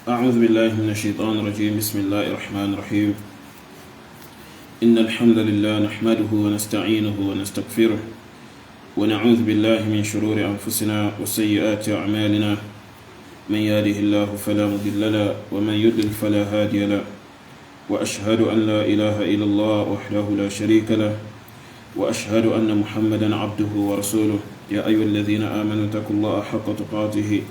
أعوذ بالله من الشيطان الرجيم. بسم الله الرحمن الرحيم. إن الحمد لله نحمده ونستعينه ونستغفره ونعوذ بالله من شرور أنفسنا وسيئات أعمالنا. من يهده الله فلا مضل له ومن يضلل فلا هادي له، وأشهد أن لا إله إلا الله وحده لا شريك له، وأشهد أن محمدا عبده ورسوله. يا أيها الذين آمنوا اتقوا الله حق تقاته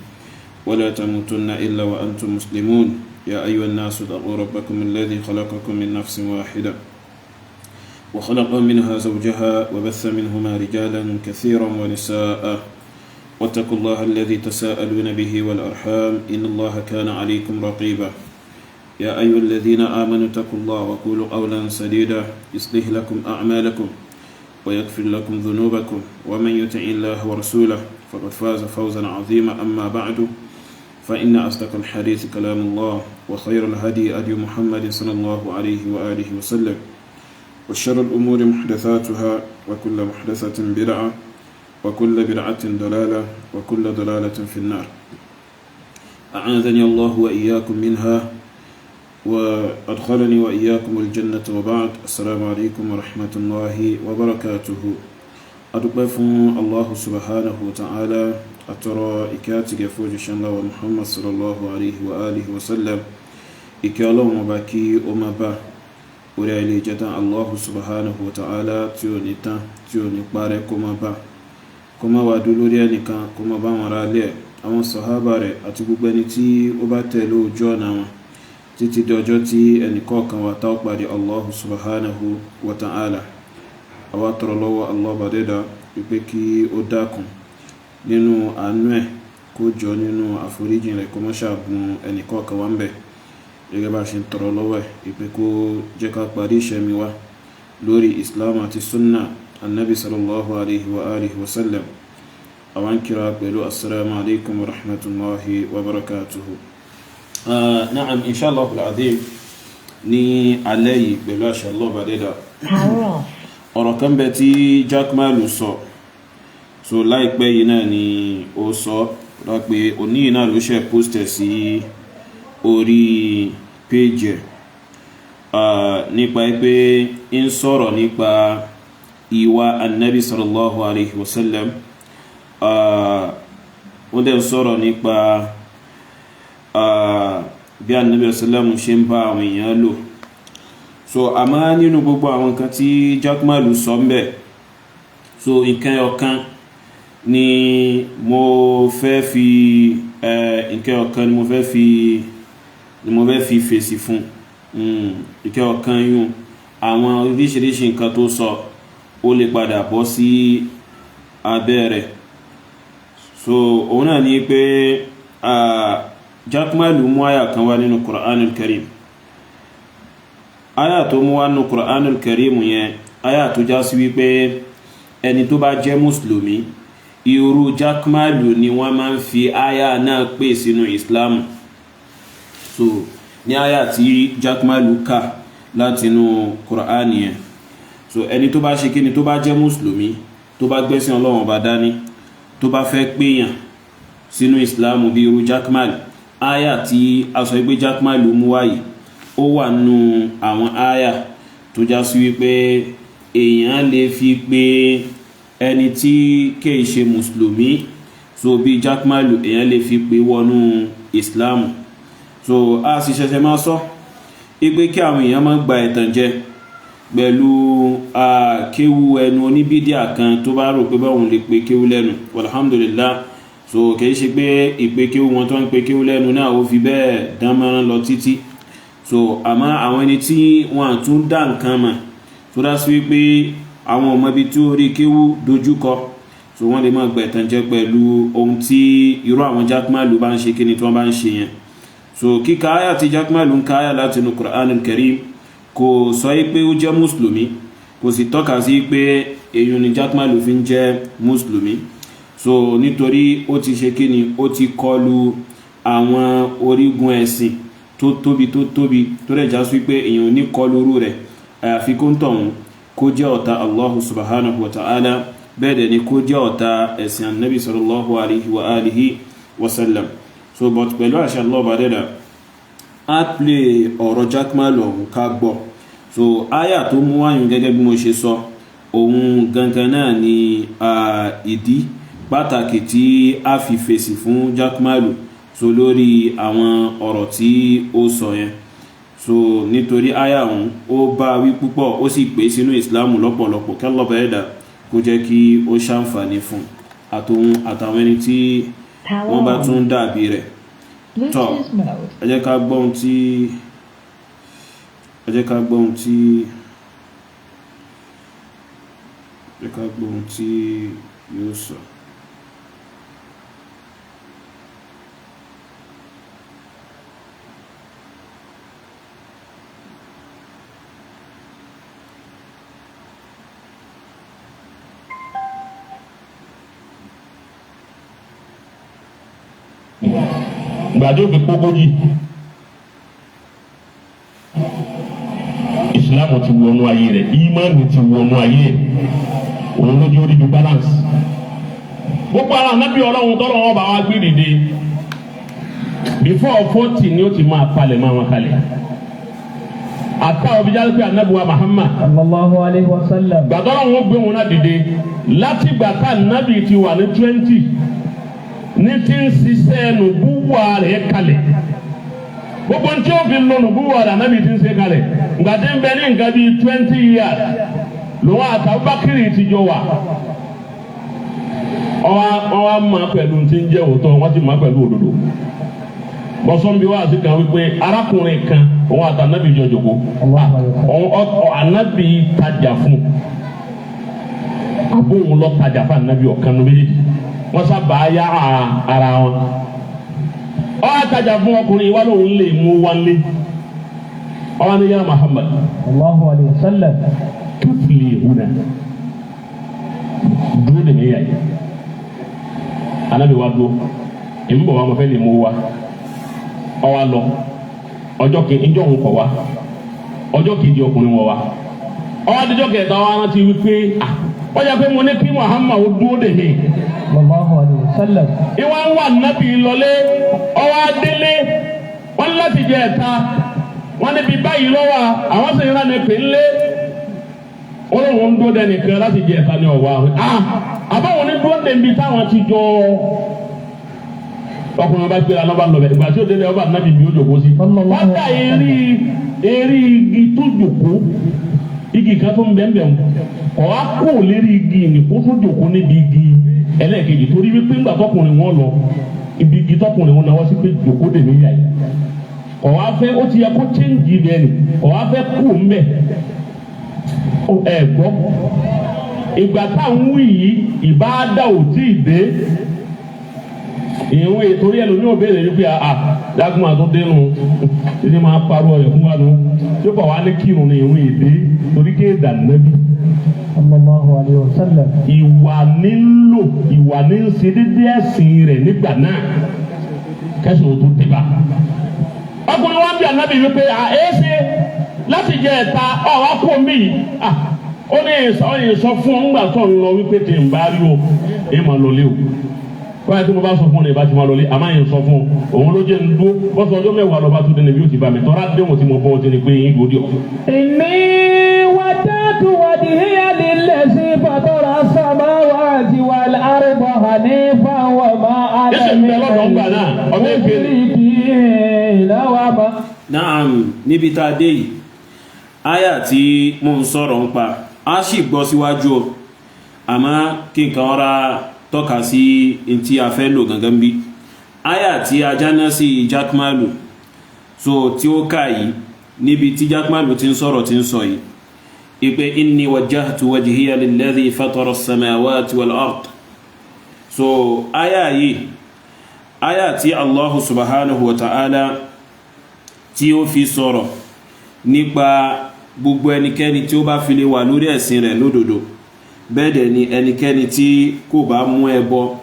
ولا تموتن إلا وأنتم مسلمون. يا أيها الناس اتقوا ربكم الذي خلقكم من نفس واحدة وخلق منها زوجها وبث منهما رجالا كثيرا ونساء، واتقوا الله الذي تساءلون به والأرحام إن الله كان عليكم رقيبا. يا أيها الذين آمنوا اتقوا الله وقولوا قولا سديدا يصلح لكم أعمالكم ويغفر لكم ذنوبكم، ومن يطع الله ورسوله فقد فاز فوزا عظيما. أما بعد، فإن أصدق الحديث كلام الله، وخير الهدي هدي محمد صلى الله عليه وآله وسلم، وشر الأمور محدثاتها، وكل محدثة بدعة، وكل بدعة ضلالة، وكل ضلالة في النار. أعاذني الله وإياكم منها وأدخلني وإياكم الجنة. وبعد، السلام عليكم ورحمة الله وبركاته. أدقفوا الله سبحانه وتعالى أترى إكاتك فوج شان الله محمد صلى الله عليه وآله وسلم. إكالو مباكي ومبا ورأي جدا الله سبحانه وتعالى تيوني تا تيوني بارك ومبا كما ودولوري نكا كما با مرالي àwọn sàhábà rẹ̀ àti gbogbo ẹni tí ó bá tẹ̀lé ojú ọ̀nà wọn títí di ọjọ́ tí ẹnìkọ̀ọ̀kan wa tá ó pàdé Allah subhanahu wa ta'ala. àwa tọrọ lọ́wọ́ Allah bá dẹ́dà wípé kí ó dákun nínú àánú ẹ̀ kó jọ nínú àforíjìn rẹ̀ kó má ṣàbùn ẹnìkọ̀ọ̀kan wa ń bẹ̀, gẹ́gẹ́ bá ṣe ń tọrọ lọ́wọ́ ẹ̀ wípé kó jẹ́ ká parí ìṣẹ́mi wa lórí Islam àti sunna annabi sallallahu alaihi wa alihi wa sallam. àwọn kira pẹ̀lú assalamu alaikum wa rahmatullahi wa barakatuhu. na'am, inshallah al-azim, ní alẹ́ yìí pẹ̀lú àṣẹ Allah bá dẹ́dà ọ̀rọ̀ kan bẹ tí Jack Malu sọ so láìpẹ́ yìí náà ni ó sọ rá pé òní yìí náà ló ṣe póstẹ̀ sí orí péjì nípa pé ń sọ̀rọ̀ nípa ìwà annabi sallallahu alaihi wasallam. ó dẹ̀ sọ̀rọ̀ nípa bí annabi sallam ṣe ń bá àwọn èèyàn lò. so àmá nínú gbogbo àwọn nǹkan tí Jack Malu sọ ń bẹ̀, so nǹkan ọ̀kan ni mo fẹ́ fi fèsì fún. nǹkan ọ̀kan yún àwọn oríṣiríṣi nǹkan tó sọ ó lè padà bọ́ sí abẹ́ rẹ̀. so òun náà ni pé Jack Malu mú àyà kan wá nínú Qur'anul Karim. àyà tó mú wá nínú Qur'anul Karim yẹn àyà tó já sí wípé ẹni tó bá jẹ́ mùsùlùmí irú Jack Malu ni wọ́n máa ń fi àyà náà pè sínú Islam. so ní àyà tí Jack Malu kà látinú Qur'an yẹn, so ẹni tó bá ṣe kíni tó bá jẹ́ mùsùlùmí tó bá gbẹ́sìn Ọlọ́run bá dání tó bá fẹ́ pèyàn sínú Islam bí irú Jack Malu, àyà tí a sọ pé Jack Malu mú wáyìí ó wà nínú àwọn àyà tó já sí wípé èèyàn lè fi pé ẹni tí kìí ṣe mùsùlùmí, so bí Jack Malu èèyàn lè fi pé wọnú Islam. so a sì ṣẹ̀ṣẹ̀ máa sọ ipé kí àwọn èèyàn máa gba ìtànjẹ pẹ̀lú kéwú ẹnu oníbídíà kan tó bá rò pé báwọn lè pe kéwú lẹ́nu. alhamdulillah, so kìí ṣe pé ìpè kéwú wọn tó ń pe kéwú lẹ́nu náà ó fi bẹ́ẹ̀ dánmọ́rán lọ títí. so àmọ́ àwọn ẹni tí wọ́n tún dá nǹkan mọ̀ tó dá sí wípé àwọn ọmọ ibi tí ó rí kéwú dojúkọ, so wọ́n lè máa gba ìtànjẹ pẹ̀lú ohun tí irú àwọn Jack Malu bá ń ṣe kíni tí wọ́n bá ń ṣe yẹn. so kíka àyà tí Jack Malu ń ka àyà láti inú Qur'anul Karim kò sọ pé ó jẹ́ mùsùlùmí, kò sì tọ́ka sí pé èyí ni Jack Malu fi ń jẹ́ mùsùlùmí. so nítorí ó ti ṣe kíni ó ti kọlu àwọn orígun ẹ̀sìn tó tóbi tó rẹ̀ já sí pé èyàn ní kọlu rú rẹ̀ àyàfi kó ń tọ̀hún kó jẹ́ ọ̀tá Allah subhanahu wa ta'ala, bẹ́ẹ̀ dẹ̀ ni kó jẹ́ ọ̀tá ẹ̀sìn annabi sallallahu alaihi wa alihi wa sallam. so but pẹ̀lú àṣẹ Allah bá dẹ́dà á play ọ̀rọ̀ Jakmal ọ̀hún ká gbọ́. So aya tó mú wáyùn gẹ́gẹ́ bí mo ṣe sọ òun gangan náà ni ìdí pàtàkì tí a fi fèsì fún Jakmal so lórí àwọn ọ̀rọ̀ tí ó sọ yẹn. So nítorí aya ọ̀hún ó bá wí púpọ̀ ó sì pè sínú Islam lọ́pọ̀lọpọ̀ kí Allah bẹ̀rẹ̀ dà kó jẹ́ kí ó ṣàǹfààní fún àtòun àtàwọn ẹni tí wọ́n bá tún dàbí rẹ̀. tọ́ ẹ jẹ́ ká gbọ́ ohun tí yóò sọ. gbàdó fi kókójì ìsìlámù ti wọnú ayé rẹ̀ ìmánì ti wọnú ayé òun lójú orí ju balance gbogbo ara nábì ọlọ́run tọ́lọ́ wọn bá wá gbé dìde before 40 ni ó ti máa palẹ̀ máa wọn kalẹ̀ ata ọbíjáde pé anabiwa Muhammad sallallahu alaihi wasallam gbàdọ́rọ̀ wọn gbé wọn náà dìde láti gbàtà nábì ti wà ní 20 ní ti ń ṣiṣẹ́ nùbúwà rẹ̀ kalẹ̀ gbogbo tí ó fi lọ nùbúwà rẹ̀ anábì ti ń ṣe kalẹ̀ gbàdé ń bẹ ní nǹkan bíi 20 years lòun àtàbákìrì ti jọ wà ọwọ́ máa pẹ̀lú ti ń jẹ́ òótọ́ wọ́n ti máa pẹ̀lú òdodo bọ́sọ́nbí wà sí kan wípé arákùnrin kan òun àtànábì jọ jòkó anábì tajà fún abóhùn lọ tajà fún anábì ọ̀kan ló méjèèjì wọ́n sábà yá ara wọn ọ àtajà fún ọkùnrin wa lóun lè mú wálé ọwọ́ ní yá Muhammad sallallahu alaihi wasallam káfílì ìhùnà dúró dè mí yá yìí anábì wa dúró èmi bọ̀ wá mo fẹ́ lè mú wa ọwọ́ lọ ọjọ́ kejì ìjọ òun kọ̀ wá ọjọ́ kejì ọkùnrin wọ̀ wá ọwọ́ adijọ́ kẹta wa rántí wípé wọ́n yẹ pé mo ní kí Muhammad dúró dè mí sallallahu alaihi wasallam ìwà ń wà nábì lọlé ọwọ́ adélé wọ́n láti jẹ ẹ̀ta wọ́n níbi báyìí lọ́wọ́ àwọn sì ń rán ní pè ńlé olóhùn ń dúró dẹnìkan láti jẹ ẹ̀ta ní ọ̀wọ́ àwọn àbáwọn ní dúró dẹ̀bi táwọn ti jọ ọkùnrin ọba gbéra lọ́ba lọ́bẹ̀ ìgbà tí ó délé ọba nábì bí ó jòkó sí wọ́n dá eré igi tó jòkó igi kan tó ń bẹ́ẹ̀ bẹ́ẹ̀ ọ̀ á kó lérí igi nìkó tó jòkó níbi igi ẹlẹ́ẹ̀kejì torí wípé ńgbà tọkùnrin wọn lọ ibi igi tọkùnrin wọn náwó sí pé jòkó dè mí yà yìí ọ̀wá fẹ́ ó ti yẹ kó chéǹjì bẹ́ẹ̀ ni ọ̀wá fẹ́ kú mbẹ́ ẹ̀ gbọ́ ìgbà táwọn wí yìí ìbáadá ò tí ì dé ìwé torí ẹlòmíì ò béèrè wípé dágùn àtúndénu títí máa parọ́ ọ̀yọ̀ fún wa nù yóò bá wà ní kírun ní ìwé èdè torí kéèdà nẹ́bí sallallahu alaihi wasallam ìwà ní ń ṣe dédé ẹ̀sìn rẹ̀ nígbà náà kẹsàn-án tó dé bá. ọkùnrin wa bí ànábì wípé èéṣe láti jẹ ẹ̀ta ọ̀wá kó mi ó ní ìsọ fún ọ́n gbà tó ń lọ wípé tí ń bá rí o èé máa lọ lé o báyìí tí mo bá sọ fún ọ ní ìbá ti máa lọ lé àmọ́ yẹn sọ fún ọ òun ló jẹ́ ń dúró bọ́sọ̀ ọjọ́ mẹ́wàá lọ́ba tó dé níbi ó ti bá mi tọ́ra déwọ̀n tí mo bọ́ ọ ti ní pé yín lóde ọ̀. inni wajjahtu wajhiya lillazi fatara as-samawati wal arda hanifan wa ma ana minal mushrikin. Naam, níbi tá a dé yìí àyà tí mo ń sọ̀rọ̀ ń pa a sì gbọ́ síwájú o àmọ́ kí nǹkan ọ̀ra tọ́ka sí ntí a fẹ́ lò gangan bí àyà tí a jáná sí Jakmalu so tí ó kà yìí níbi tí Jakmalu ti ń sọ̀rọ̀ ti ń sọ yìí ipe inni wajjahtu wajhiya lilladhi fatara as-samawati wal ard so àyà yìí àyà tí Allahu subhanahu wa ta'ala tí ó fi sọ̀rọ̀ nípa gbogbo ẹnikẹ́ni tí ó bá fi lè wà lórí ẹ̀sìn rẹ̀ lódodo bẹ́ẹ̀dẹ̀ ni ẹnikẹ́ni tí kò bá mú ẹbọ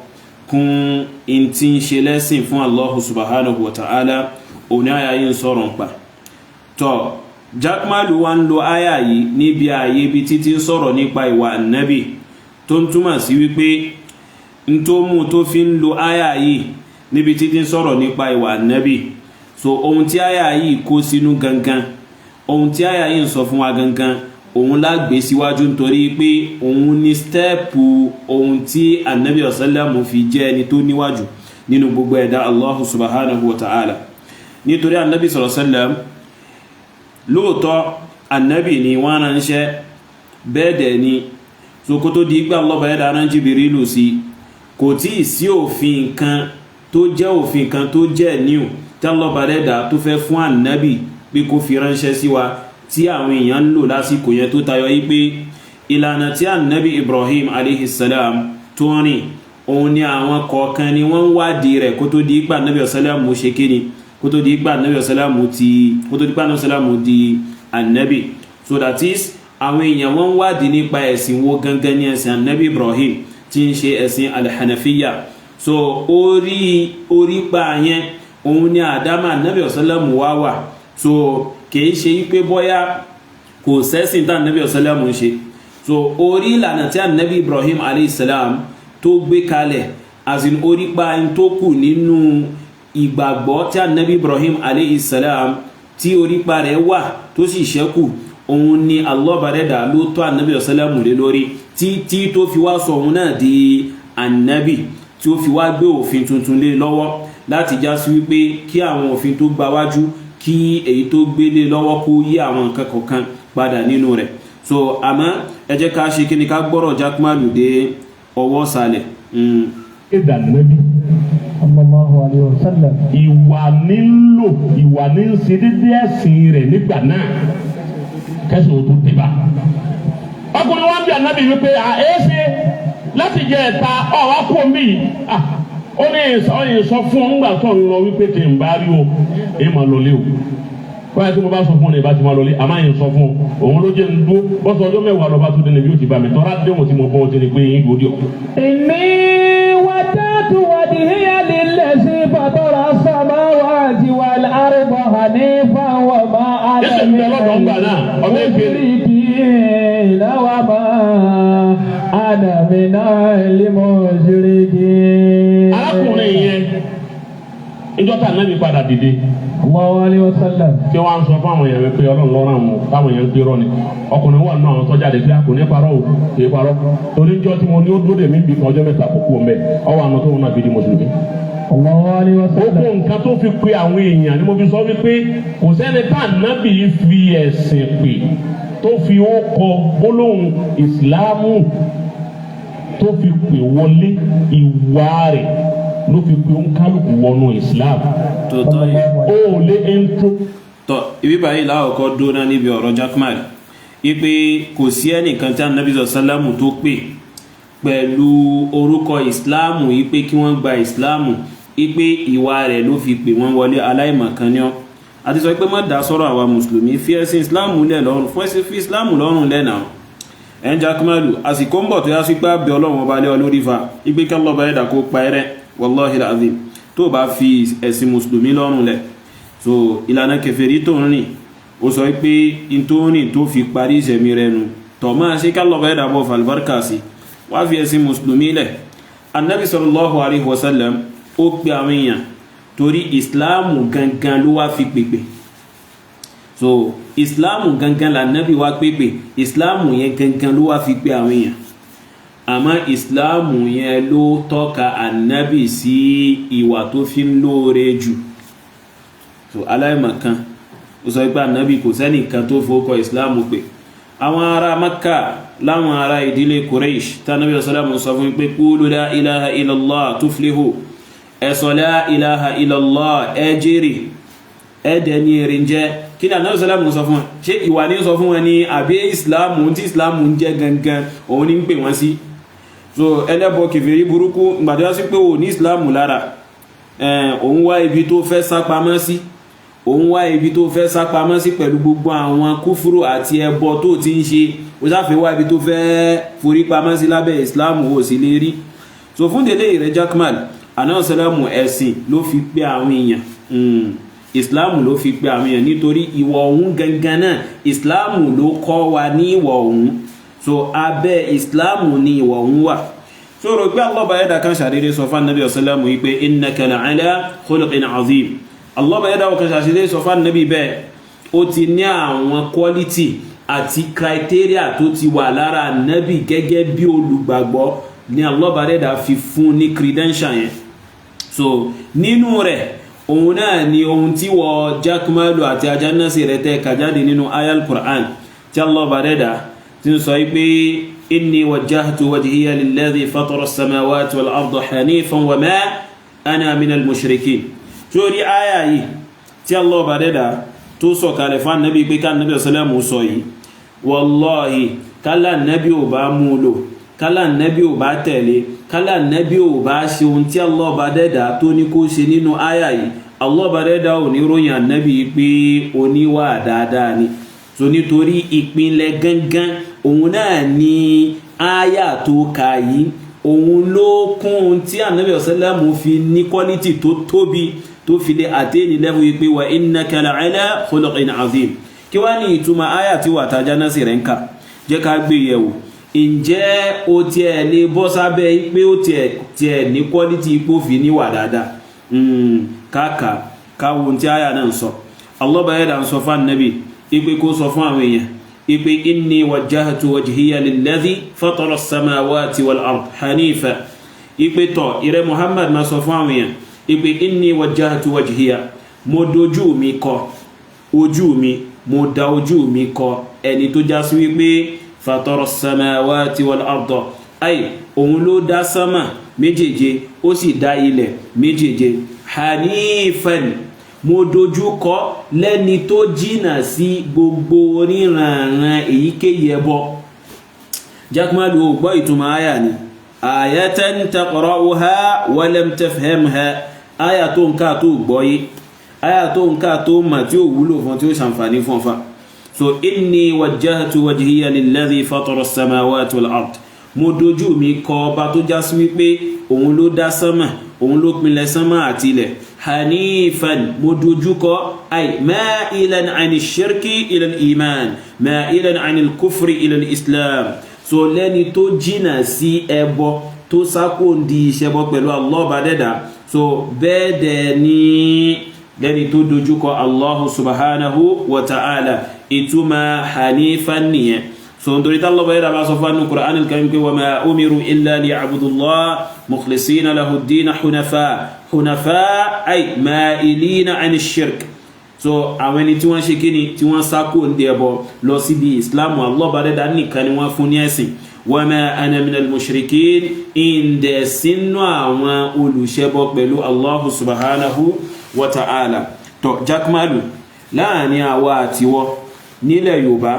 kún in tí ń ṣe lẹ́sìn fún Allahu subhanahu wa ta'ala òní àyà yìí ń sọ̀rọ̀ ń pa tọ́ Jakmalu wa ń lo àyà yìí níbi ààyè bí títí ń sọ̀rọ̀ nípa ìwà ànábì tó ń túmọ̀ sí wípé n tó mú tó fi ń lo àyà yìí níbi títí ń sọ̀rọ̀ nípa ìwà ànábì so ohun tí àyà yìí kó sínú gangan, ohun tí àyà yìí ń sọ fún wa gangan, òun la gbé síwájú nítorí pé òun ní stẹ́ẹ̀pù ohun tí Ànábì sallallahu fi jẹ́ ẹni tó níwájú nínú gbogbo ẹ̀dá Allahu subhanahu wa ta'ala. Nítorí Ànábì sallallahu lóòótọ́ Ànábì ni wọ́n ránṣẹ́, bẹ́ẹ̀ dẹ̀ ni so kó tó di pé Allah bá ẹ̀dá rán Jibrilu sí, kò tí ì sí òfin kan tó jẹ́ new tí Allah bá ẹ̀dá tó fẹ́ fún Ànábì pé kó fi ránṣẹ́ sí wa tí àwọn èèyàn ń lò lásìkò yẹn tó tayọ yí pé ìlànà tí Ànábì Ibrahim alayhi salam tó rìn, òun ni àwọn kọ̀ọ̀kan ni wọ́n wádìí rẹ̀ kó tó di pé Ànábì sallallahu ṣe kíni, kó tó di pé Ànábì sallallahu di Ànábì. So that is àwọn èèyàn wọ́n wádìí nípa ẹ̀sìn wo gangan ní ẹ̀sìn Ànábì Ibrahim tí ń ṣe ẹ̀sìn al-Hanafiya. So orí pa yẹn òun ni àdámà Ànábì sallallahu wá wà. So kìí ṣe pé bóyá kò sẹ́sìn tá Ànábì sallallahu ń ṣe. So orí ìlànà tí Ànábì Ibrahim alayhi salam tó gbé kalẹ̀, azin orí pa in tó kù nínú ìgbàgbọ́ tí Ànábì Ibrahim alayhi salam tí orí pa rẹ̀ wà tó sì ṣẹ́kù, òun ni Allah bá rẹ̀dà ló tọ́ Ànábì sallallahu lé lórí tí tó fi wá sọ òun náà di Ànábì, tí ó fi wá gbé òfin tuntun lé lọ́wọ́ láti já sí wípé kí àwọn òfin tó gba wájú kí èyí tó gbélé lọ́wọ́ kó yí àwọn nǹkan kọ̀ọ̀kan padà nínú rẹ̀. So àmọ́ ẹ jẹ́ ká ṣe kí ni ká gbọ́rọ̀ jákmàlù dé ọwọ́ sàlẹ̀. Ìdànàbí sallallahu alayhi wa sallam. Ìwà ní ṣe dédé ẹ̀sìn rẹ̀ nígbà náà kẹsàn ó tó débà. Ọkùnrin wa bí Ànábì wípé àẹ́sẹ̀ láti jẹ ẹ̀ta ọ̀wá kú mi. Ó ní sọ fún ńgbà tó ń lọ wípé tí ń bá rí o, èyí máa lọlé o. Báyìí tí mo bá sọ fún ní ìbá ti máa lọlé, àmọ́ yẹn sọ fún òun ló jẹ́ ń dó bọ́sọ̀ ọjọ́ mẹ́wàá lọ́ba tó dé níbi ó ti bá mi tọ́ra déwọ̀n tí mo bọ́ ọtí ni pé yín gbòdì ọ̀. Inni wajjahtu wajhiya lillazi fatara as-samawati wal arda hanifan wa ma ana minal mushrikin. Arákùnrin yẹn ìjọ tá Ànábì padà dìde Allahu alayhi wa sallam tí wọ́n sọ fún àwọn èèyàn pé Ọlọ́run lọ́rọ̀ àwọn táwọn èèyàn ń gbé rọ́ ni ọkùnrin wà náà àwọn tọ́jà lè fi àkùnrin parọ́ ò kì í parọ́ torí jọ́ tí mo ní ó dúró dè mí bí ọjọ́ mẹ́ta kókó ọmọ ẹ̀ ọwọ́ àná tó wọn náà fi di mùsùlùmí. Allahu alayhi wa sallam. Gbogbo nǹkan tó fi pe àwọn èèyàn ni mo fi sọ wípé kò sẹ́ni tá Ànábì fi ẹ̀sìn pè tó fi ó kọ gbólóhùn ìsìláàmù tó fi pè wọlé ìwà rẹ̀ ló fi pé ó ń kálukú wọnú Islam. Tòótọ́ yìí. Ó lé ẹ̀ńtó. Tọ́ ibi báyìí láwọ̀kọ́ dóná níbi ọ̀rọ̀ Jakmal ipe kò sí ẹnìkan tí Ànábì sàlámù tó pè pẹ̀lú orúkọ ìsìláàmù ipe kí wọ́n gba ìsìláàmù ipe ìwà rẹ̀ ló fi pè wọ́n wọlé aláìmọ̀kan ní ọ́. Àti sọ pé má dá sọ́rọ̀ àwa mùsùlùmí fi ẹ̀sìn ìsìláàmù lẹ̀ lọ́rùn fún ẹ̀sìn fi ìsìláàmù lọ́rùn lẹ́nà ẹ̀ ń Jakmalu àsìkò ń bọ̀ tó yá sí pé àbẹ̀ Ọlọ́run ọba lé ọ lórí fa ipe kí Allah bá ẹ̀dà kó pa ẹrẹ́ wallahi alazim tó bá fi ẹ̀sìn mùsùlùmí lọ́rùn lẹ̀. So ìlànà kèfèrí tó ń rìn ó sọ pé in tó ń rìn tó fi parí ìṣẹ̀mí rẹ̀ nù tọ̀ máa ṣe ká Allah bá ẹ̀dà bọ̀ falbarka sí wá fi ẹ̀sìn mùsùlùmí lẹ̀. Annabi sallallahu alaihi wasallam ó pe àwọn èèyàn torí ìsìláàmù gangan ló wá fi pèpè. So ìsìláàmù gangan la Nabi wá pèpè, ìsìláàmù yẹn gangan ló wá fi pè àwọn èèyàn. Àmọ́ ìsìláàmù yẹn ló tọ́ka Ànábì sí ìwà tó fi ń lóore jù. So aláìmọ̀kan ó sọ pé Ànábì kò sẹ́nìkan tó fowókọ ìsìláàmù pé àwọn ará Makka láwọn ará ìdílé Quraysh tí Ànábì sallallahu sọ fún pé qulu la ilaha illallah tuflihu ẹ sọ la ilaha illallah ẹ jèrè ẹ dẹ̀ ní èrè jẹ́. Kí ni Ànábì sallallahu sọ fún wọn? Ṣé ìwà ní sọ fún wọn ni àbí ìsìláàmù tí ìsìláàmù ń jẹ́ gangan òun ní ń pè wọ́n sí? So ẹlẹ́bọ kèfèrí burúkú ìgbàdá sí pé ò ní ìsìláàmù lára òun wá ibi tó fẹ́ sápamọ́ sí, òun wá ibi tó fẹ́ sápamọ́ sí pẹ̀lú gbogbo àwọn kúfúrú àti ẹbọ tó ti ń ṣe, ó sáfẹ́ wá ibi tó fẹ́ forí pamọ́ sí lábẹ́ ìsìláàmù ò sì lè rí. So fún délé rẹ̀ Jakmal Ànábì sàlámù ẹ̀sìn ló fi pé àwọn èèyàn ìsìláàmù ló fi pé àwọn èèyàn nítorí ìwọ̀ ọ̀hún gangan náà ìsìláàmù ló kọ́ wa ní ìwọ̀ ọ̀hún. So abẹ́ ìsìláàmù ní ìwọ̀ ọ̀hún wà. So rò pé Allah bá yẹ́dà kan ṣàdédé sọ fún Ànábì sàlámù wípé innaka la'ala khuluqin azim. Allah bá yẹ́dá ọkàn ṣàṣílẹ̀ sọ fún Ànábì bẹ́ẹ̀ ó ti ní àwọn quality àti criteria tó ti wà lára Ànábì gẹ́gẹ́ bí olùgbàgbọ́ ni Allah bá yẹ́dá fi fún ní credential yẹn. So nínú rẹ̀ òun náà ni ohun tí wọ́n jákúmálù àti ajánásì rẹ̀ tẹ́ kàjáde nínú ayal Qur'an tí Allah bá yẹ́dá tí ń sọ pé inni wajjahtu wajhiya lilladhi fatara as-samawati wal arda hanifan wa ma ana minal mushrikin. Sórí àyà yìí tí Allah bá dẹ́dà tó sọ kalẹ̀ fún Ànábì pé ká Ànábì sallallahu sọ yìí, wallahi kálá Ànábì ò bá mú lò, kálá Ànábì ò bá tẹ̀lé, kálá Ànábì ò bá ṣe ohun tí Allah bá dẹ́dà tó ní kó ṣe nínú àyà yìí, Allah bá dẹ́dà ò ní ròyìn Ànábì pé oníwà dáadáa ni. So nítorí ìpínlẹ̀ gangan òun náà ni àyà tó ka yìí, òun ló kún ohun tí Ànábì sallallahu fi ní quality tó tóbi tó fi lè àtẹ́ni lẹ́fù yí pé wa innaka la'ala khuluqin azim. Kí wá ní ìtumọ̀ àyà tí wà tàjá náà sì rẹ̀ ń kà? Jẹ́ ká gbé yẹ̀wò. Ǹjẹ́ ó tiẹ̀ lè bọ́ sábẹ́ pé ó tiẹ̀ ní quality ipò fi níwà dáadáa? Káwọn tí àyà náà ń sọ. Allah bá yẹ́dà ń sọ fún Ànábì ipe kó sọ fún àwọn èèyàn ipe inni wajjahtu wajhiya lilladhi fatara as-samawati wal ard hanifa. Ipe tọ̀ ìrẹ Muhammad ma sọ fún àwọn èèyàn ipe inni wajjahtu wajhiya, mo dojú mi kọ ojú mi, mo da ojú mi kọ ẹni tó já sí wípé fatara as-samawati wal ard, ay òun ló dá sánmà méjèèje ó sì dá ilẹ̀ méjèèje. Hanifan, mo dojú kọ lẹ́ni tó jìnà sí gbogbo oníranran èyíkéyìí ẹbọ. Jákmálù gbọ́ ìtumọ̀ àyà ni ayatan taqra'uha wa lam tafhamha, àyà tó ń ká tó gbọ́yé, àyà tó ń ká tó mà tí ó wúlò fún tí ó ṣàǹfàní fún fa. So inni wajjahtu wajhiya lilladhi fatara as-samawati wal ard, mo dojú mi kọ ọba tó já sí wípé òun ló dá sánmà, òun ló pinlẹ̀ sánmà àti ilẹ̀. Hanifan, mo dojú kọ ay ma'ilan 'ani shirki ila al-iman, ma'ilan 'ani al-kufri ila al-islam. So lẹ́ni tó jìnà sí ẹbọ tó sákòndì ìṣẹbọ pẹ̀lú Allah bá dẹ́dà. So bẹ́ẹ̀ dẹ̀ ni lẹ́ni tó dojú kọ Allah subhanahu wa ta'ala, ìtumọ̀ hanifan nìyẹn. So nítorí Allah bá yẹ́dà bá sọ fún Qur'an al-Karim pé wa ma umiru illa liya'budullah mukhlisina lahu ad-din hunafa ay ma'ilina 'ani ash-shirk. So àwọn ẹni tí wọ́n ṣe kíni tí wọ́n sákò ń dẹ̀bọ̀ lọ síbi Islam, Allah bá dẹ́dà nìkan ni wọ́n fún ní ẹ̀sìn. Wa ma ana minal mushrikin, ìndẹ̀ sínú àwọn olùṣẹbọ pẹ̀lú Allah subhanahu wa ta'ala. Tọ́ jákmálù láàrin àwa àtiwọ́ nílẹ̀ Yorùbá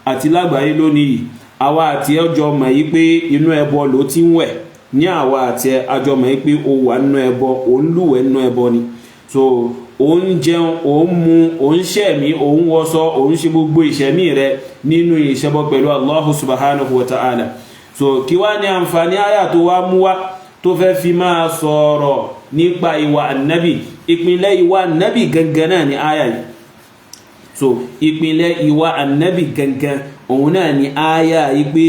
àti lágbàáyé lónìí, àwa àti ẹjọ́ mọ̀ yí pé inú ẹbọ ló ti ń wẹ̀, ní àwa àti ẹjọ́ mọ̀ yí pé ó wà nínú ẹbọ, ó ń lúwẹ̀ nínú ẹbọ ni. So ó ń jẹun, ó ń mu, ó ń ṣẹ̀mí, ó ń wọṣọ, ó ń ṣe gbogbo ìṣẹ̀mí rẹ̀ nínú ìṣẹbọ pẹ̀lú Allah subhanahu wa ta'ala. So kí wá ní àǹfààní àyà tó wá mú wá tó fẹ́ fi máa sọ̀rọ̀ nípa ìwà Ànábì? Ìpínlẹ̀ ìwà Ànábì gangan náà ni àyà yìí. So ìpínlẹ̀ ìwà Ànábì gangan òun náà ni àyà yìí pé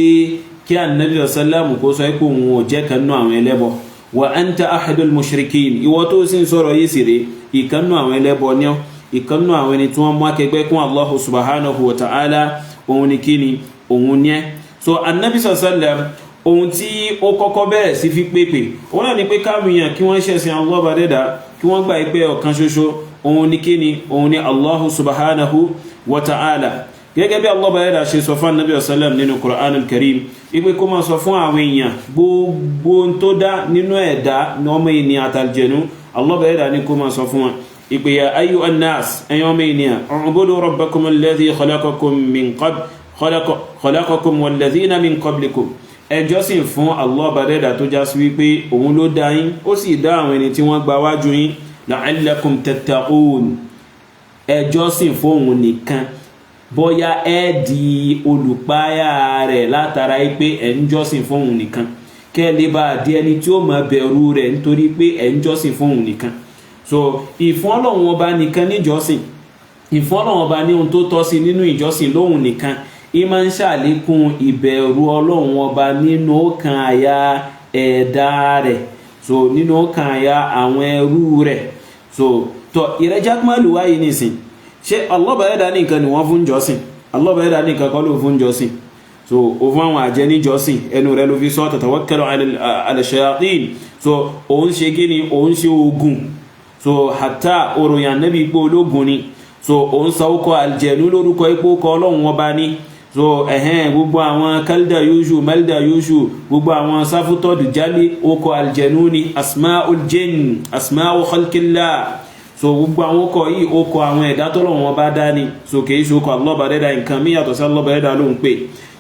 kí Ànábì sallallahu kó sọ pé òun ò jẹ́ kan nínú àwọn ẹlẹ́bọ. Wa anta ahadul mushrikin, ìwọ tó sì ń sọ̀rọ̀ yìí sì rè ìkannú àwọn ẹlẹ́bọ ní ọ, ìkannú àwọn ẹni tí wọ́n mú akẹgbẹ́ kún Allah subhanahu wa ta'ala, òun ni kíni òun ní ẹ́. So Ànábì sallallahu ohun tí ó kọ́kọ́ bẹ̀rẹ̀ sí fi pépè òun náà ni pé káwìyàn kí wọ́n ṣẹ̀sìn Allah bá dẹ́dà, kí wọ́n gbà pé ọ̀kan ṣoṣo òun ni kíni òun ni Allah subhanahu wa ta'ala. Gẹ́gẹ́ bí Allah bá dẹ́dà ṣe sọ fún Ànábì sallallahu nínú Qur'an al-Karim wípé kó máa sọ fún àwọn èèyàn gbogbo tó dá nínú ẹ̀dá ọmọ ènìyàn àtàlùjẹ̀nú, Allah bá dẹ́dà ní kó máa sọ fún wọn ìpè ya ayyuhan nas, ẹ̀yin ọmọ ènìyàn, u'budu rabbakum alladhi khalaqakum walladhina min qablikum, ẹ jọ́sìn fún Allah bá dẹ́dà tó já sí wípé òun ló dá yín, ó sì dá àwọn ẹni tí wọ́n gba wájú yín, la'allakum tattaqun, ẹ jọ́sìn fún òun nìkan, bóyá ẹ di olùpáyà rẹ̀ látara pé ẹ ń jọ́sìn fún òun nìkan, kẹ́ lè bá di ẹni tí ó máa bẹ̀rù rẹ̀ nítorí pé ẹ ń jọ́sìn fún òun nìkan. So ìfún Ọlọ́run ọba nìkan níjọ́sìn, ìfún Ọlọ́run ọba ní ohun tó tọ́ sí nínú ìjọ́sìn lóhun nìkan, ìmọ̀ ń ṣàlékún ìbẹ̀rù Ọlọ́run ọba nínú ọkàn àyà ẹ̀dá rẹ̀, so nínú ọkàn àyà àwọn ẹrú rẹ̀. So tó ìrẹ́jákmálù wáyé nìsìn ṣé Allah bá ẹ̀dá nìkan ni wọ́n fún jọ́sìn Allah bá ẹ̀dá nìkan kọ́ ló fún jọ́sìn so o fún àwọn àjẹ́ ní jọ́sìn ẹnu rẹ̀ ló fi sọ tatawakkalu ala shayatin so òun ṣe gíní òun ṣe ogun so hatta òròyìn Ànábì ipò ológun ni so òun sáwọ́kọ́ aljẹ̀nú lórúkọ ipò kọ́ ọlọ́run ọba ní so gbogbo àwọn kalda yushu malda yushu gbogbo àwọn sáfútọ́dù jálé okọ̀ aljẹ̀nú ni asma'ul jinn asma'u khalqillah so gbogbo àwọn okọ̀ yìí okọ̀ àwọn ẹ̀dá tọ́lọ́run ọba dání so kìí ṣe okọ̀ Allah bá dẹ́dà nǹkan mí yàtọ̀ sí Allah bá dẹ́dà ló ń pè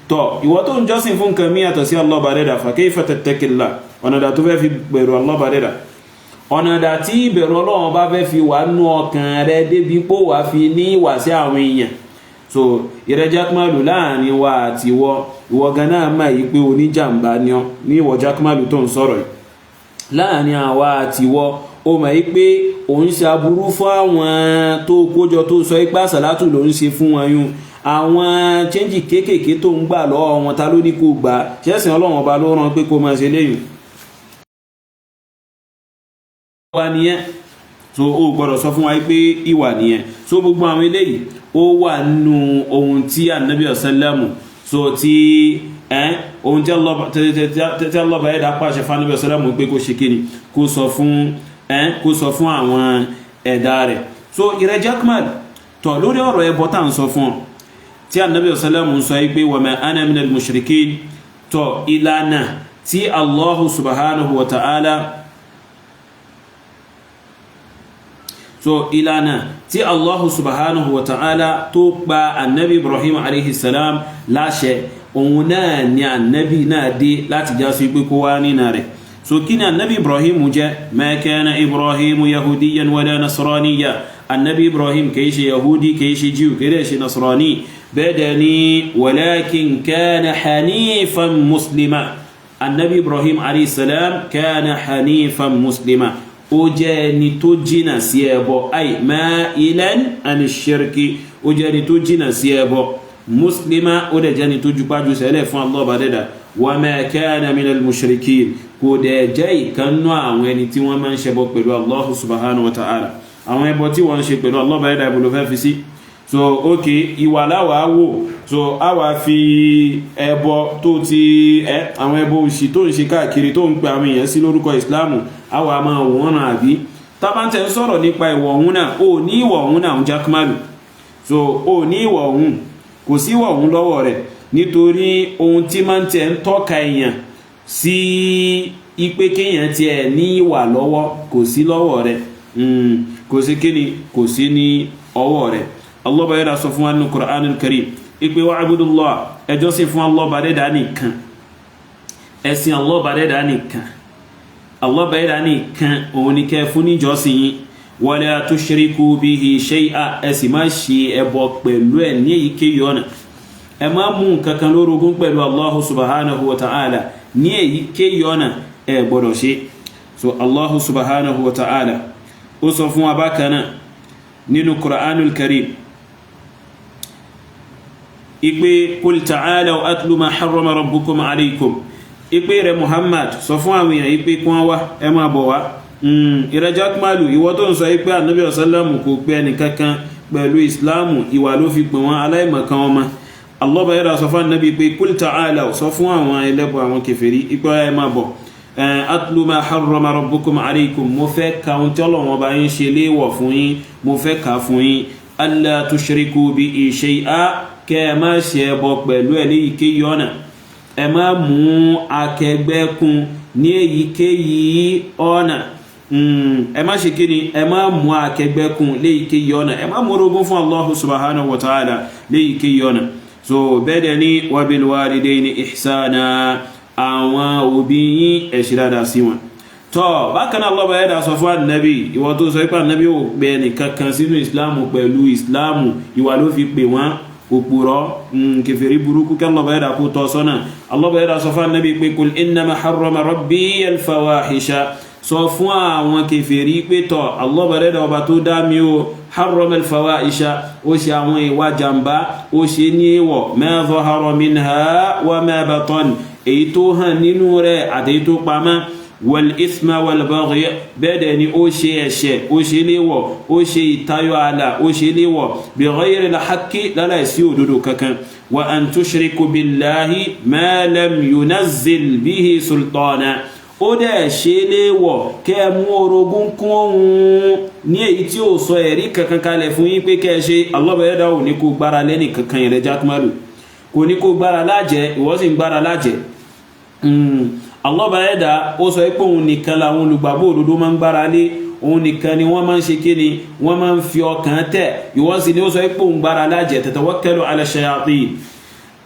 tọ́ ìwọ tó ń jọ́sìn fún nǹkan mí yàtọ̀ sí Allah bá dẹ́dà fa kayfa tattaqillah ọ̀nà dà tó fẹ́ fi bẹ̀rù Allah bá dẹ́dà ọ̀nà dà tí ìbẹ̀rù Ọlọ́run bá fẹ́ fi wà nú ọkàn rẹ débi pò wá fi ní ìwà sí àwọn èèyàn so ìrẹ́jákmálù láàrin wa àti ìwọ ganá máa yí pé oníjàmbá ní ọ ní ìwọ jákmálù tó ń sọ̀rọ̀ yìí láàrin àwa àti ìwọ o máa yí pé òun ṣe aburú fún àwọn tó kójọ tó sọ ipá sàlátù ló ń ṣe fún wọn yún àwọn chẹ́ńjì kéékèèké tó ń gbà lọ́wọ́ wọn ta ló ní kó gbà ṣẹ́sìn Ọlọ́run ọba ló rán pé kó máa ṣe léyìn wà nìyẹn so o gbọ́dọ̀ sọ fún wa pé ìwà nìyẹn so gbogbo àwọn eléyìí ó wà nínú ohun tí Ànábì ọ̀sẹ́lẹ̀mù so tí ohun tí Allah bá ẹ̀dá pàṣẹ fún Ànábì ọ̀sẹ́lẹ̀mù pé kó ṣe kíni kó sọ fún àwọn ẹ̀dá rẹ̀ so ìrẹ́jákmàl tọ̀ lórí ọ̀rọ̀ ẹbọ tá ń sọ fún ọ tí Ànábì ọ̀sẹ́lẹ̀mù sọ pé wa ma ana minal mushrikin tọ̀ ìlànà tí Allahu subhanahu wa ta'ala so ìlànà tí Allahu subhanahu wa ta'ala tó pa annabi Ibrahim alayhi salam láṣẹ òun náà ni annabi náà dé láti já sí pé kó wá nínà rẹ̀ so kí ni annabi Ibrahim jẹ́ ma kana Ibrahim yahudiyan wala nasraniya annabi Ibrahim kìí ṣe yahudi kìí ṣe Jew kìí ṣe nasrani bẹ́ẹ̀ ni walakin kana hanifan muslima annabi Ibrahim alayhi salam kana hanifan muslima ó jẹ́ ẹni tó jìnà sí ẹbọ ay ma'ilan ani shirki ó jẹ́ ẹni tó jìnà sí ẹbọ muslima ó dẹ̀ jẹ́ ẹni tó jupájú sẹ́lẹ̀ fún Allah bá dẹ́dà wa ma kana minal mushrikin kò dẹ̀ jẹ́ ìkannú àwọn ẹni tí wọ́n máa ń ṣẹbọ pẹ̀lú Allah subhanahu wa ta'ala àwọn ẹbọ tí wọ́n ń ṣe pẹ̀lú Allah bá dẹ́dà ibùdó fẹ́ fi sí so ok ìwà láwàá wò so a wà fi ẹbọ tó ti àwọn ẹbọ òṣì tó ń ṣe káàkiri tó ń pe àwọn èèyàn sí lórúkọ ìsìláàmù a wà máa wọ́n ràn àbí tábàntẹ̀ ń sọ̀rọ̀ nípa ìwọ̀ ọ̀hún náà ó ní ìwọ̀ ọ̀hún náà ń jákmálù so ó ní ìwọ̀ ọ̀hún kò sí ìwọ̀ ọ̀hún lọ́wọ́ rẹ̀ nítorí ohun tí máa ń tẹ̀ ń tọ́ka èèyàn sí ipe kéèyàn tiẹ̀ ní ìwà lọ́wọ́ kò sí lọ́wọ́ rẹ̀ kò sí kíni kò sí ní ọwọ́ rẹ̀ Allah bá yẹ́ra sọ fún wa nínú Qur'anul Karim ipe wa'budullah ẹjọ́ sí fún Allah bá dẹ́dà nìkan ẹ̀sìn Allah bá dẹ́dà nìkan Allah bá dẹ́dà nìkan òun ni kẹ́ fún níjọ́sìn yín wala tushriku bihi shay'a ẹ̀sìn má ṣe ẹbọ pẹ̀lú ẹ̀ ní èyíkéyìí ọ̀nà ẹ má mú nǹkan kan lórogún pẹ̀lú Allah subhanahu wa ta'ala ní èyíkéyìí ọ̀nà ẹ gbọ́dọ̀ ṣe so Allah subhanahu wa ta'ala ó sọ fún wa bákan náà nínú Qur'anul Karim ipe qul ta'alaw atlu ma harrama rabbukum alaykum ipe rẹ̀ Muhammad sọ fún àwọn èèyàn ipe kún wá ẹ máa bọ̀ wá ìrẹjákmálù ìwọ tó ń sọ ipe Ànábì ọ̀sálàmù kò pé ẹnìkankan pẹ̀lú ìsìláàmù ìwà ló fi pè wọ́n aláìmọ̀kan ọmọ Allah bá yẹ́ra sọ fún Ànábì pé qul ta'alaw sọ fún àwọn ẹlẹ́bọ̀ àwọn kèfèrí ipe ẹ máa bọ̀ atlu ma harrama rabbukum alaykum mo fẹ́ ka ohun tí Ọlọ́run bá yín ṣe léèwọ̀ fún yín mo fẹ́ ka fún yín alla tushriku bi shay'a kẹ́ ẹ má ṣe ẹbọ pẹ̀lú ẹ̀ ní èyíkéyìí ọ̀nà ẹ má mú akẹgbẹ́ kún ní èyíkéyìí ọ̀nà ẹ má ṣe kí ni ẹ má mú akẹgbẹ́ kún léyìíkéyìí ọ̀nà ẹ má mú orogún fún Allah subhanahu wa ta'ala léyìíkéyìí ọ̀nà so bẹ́ẹ̀ dẹ̀ ni wa bil walidayni ihsana àwọn òbí yín ẹ ṣe dáadáa sí wọn tọ́ bákan náà Allah bá yẹ́dà sọ fún Ànábì ìwọ tó sọ ipá Ànábì ò pẹ nìkankan sínú ìsìláàmù pẹ̀lú ìsìláàmù ìwà ló fi pè wọ́n òpùrọ́ kèfèrí burúkú kí Allah bá yẹ́dà kó tọ́ sọ́nà Allah bá yẹ́dà sọ fún Ànábì pé kul innama harrama rabbi al-fawahisha sọ fún àwọn kèfèrí pé tọ́ Allah bá yẹ́dà ọba tó dá mi ó harrama al-fawahisha ó ṣe àwọn ìwà jàmbá ó ṣe ní èèwọ̀ ma zahara minha wa ma batan èyí tó hàn nínú rẹ̀ àti èyí tó pamọ́ والإثم والبغي بدني أوشي أشياء أوشي ليو أوشي تايو على أوشي ليو بغير الحق لا يسيود ككن وأن تشرك بالله ما لم ينزل به سلطانا ó dẹ̀ ṣe léèwọ̀ kẹ́ mú orogún kún òun ní èyí tí ó sọ ẹ̀rí kankan kalẹ̀ fún yín pé kẹ́ ṣe Allah bá yẹ́dá ò ní kó gbára lẹ́nì kankan ìrẹ́ Jakmalu kò ní kó gbára lájẹ́ ìwọ sì ń gbára lájẹ́ Allah bá yẹ́dá ó sọ pé òun nìkan làwọn olùgbàgbọ́ òdodo máa ń gbára lé òun nìkan ni wọ́n máa ń ṣe kíni wọ́n máa ń fi ọkàn tẹ̀ ìwọ sì ni ó sọ pé òun gbára lájẹ́ tatawakkalu ala shayatin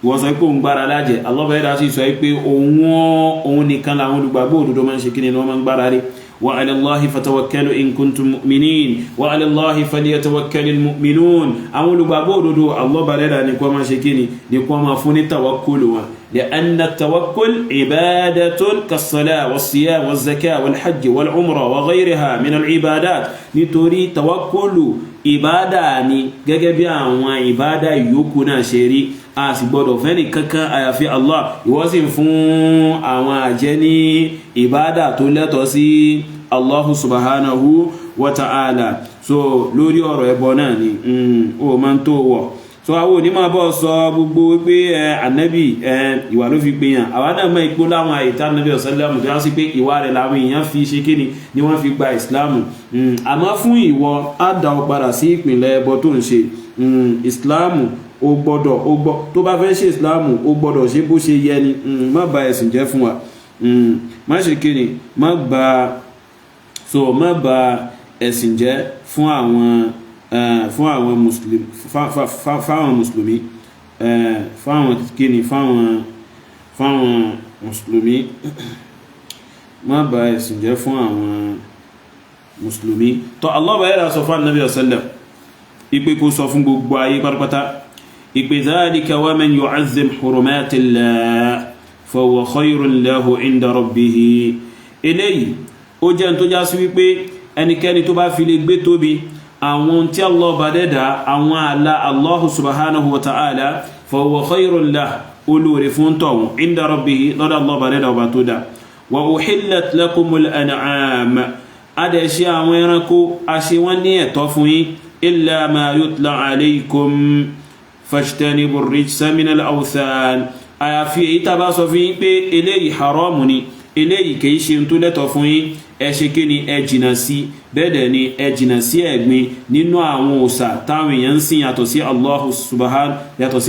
wọ́n sọ pé òun gbára lájẹ́ Allah bá yẹ́dá sì sọ pé òun nìkan làwọn olùgbàgbọ́ òdodo máa ń ṣe kíni ni wọ́n máa ń gbára lé wa ala Allahi fatawakkalu in kuntum mu'minin wa ala Allahi falyatawakkalil mu'minun àwọn olùgbàgbọ́ òdodo Allah bá yẹ́dá ní kó máa ṣe kíni ní kó máa fún ní tawakkulu wọn لأن التوكل عبادة كالصلاة والصيام والزكاة والحج والعمرة وغيرها من العبادات nítorí tawakkulu ìbádà ni gẹ́gẹ́ bí àwọn ìbádà yòókù náà ṣe rí a sì gbọdọ̀ fẹ́ni kankan àyàfi Allah ìwọ sì fún àwọn àjẹ́ ní ìbádà tó lẹ́tọ̀ọ́ sí Allahu subhanahu wa ta'ala so lórí ọ̀rọ̀ ẹbọ náà ni o máa ń tó wọ̀ so àwọn onímọ̀ bọ́ sọ gbogbo pé ànábì ìwà ló fi gbìyàn àwọn náà mọ́ ipò láwọn àìtá ànábì ọ̀sánlẹ́mù tó yá sí pé ìwà rẹ̀ láwọn èèyàn fi ṣe kíni ni wọ́n fi gba ìsìláàmù àmọ́ fún ìwọ á dá ọ padà sí ìpìnlẹ̀ ẹbọ tó ń ṣe ìsìláàmù ó gbọ́dọ̀ tó bá fẹ́ ṣe ìsìláàmù ó gbọ́dọ̀ ṣe bó ṣe yẹ ni má ba ẹ̀sìn jẹ́ fún wa má ṣe kíni má ba ẹ̀sìn jẹ́ fún àwọn muslim fáwọn muslimi fáwọn kíni fáwọn muslimi má bà ẹ̀sìn jẹ́ fún àwọn muslimi tó Allah bá yẹ́ra sọ fún Ànábì sallam ipe kó sọ fún gbogbo ayé pátápátá ipe dhalika wa man yu'azzim hurumatillah fa huwa khayrun lahu inda rabbih eléyìí ó jẹ́ tó já sí wípé ẹnikẹ́ni tó bá fi lè gbé tóbi àwọn tí Allah bá dẹ́dà àwọn àlà Allah subhanahu wa ta'ala fa huwa khayrun lahu olóore fún tọ̀hún inda rabbihi lọ́dọ̀ Allah bá dẹ́dà ọba tó dá wa uhillat lakumul an'am adẹ̀ ṣe àwọn ẹranko a ṣe wọ́n ní ẹ̀tọ́ fún yín illa ma yutla alaykum fajtanibu rijsa minal awthan àyàfi èyí tá bá sọ fún yín pé eléyìí haramu ni eléyìí kìí ṣe tó lẹ́tọ̀ fún yín ẹ ṣe kí ni ẹ jìnà sí bẹ́ẹ̀dẹ̀ ni ẹ jìnà sí ẹ̀gbin nínú àwọn òsà táwọn èèyàn ń sìn yàtọ̀ sí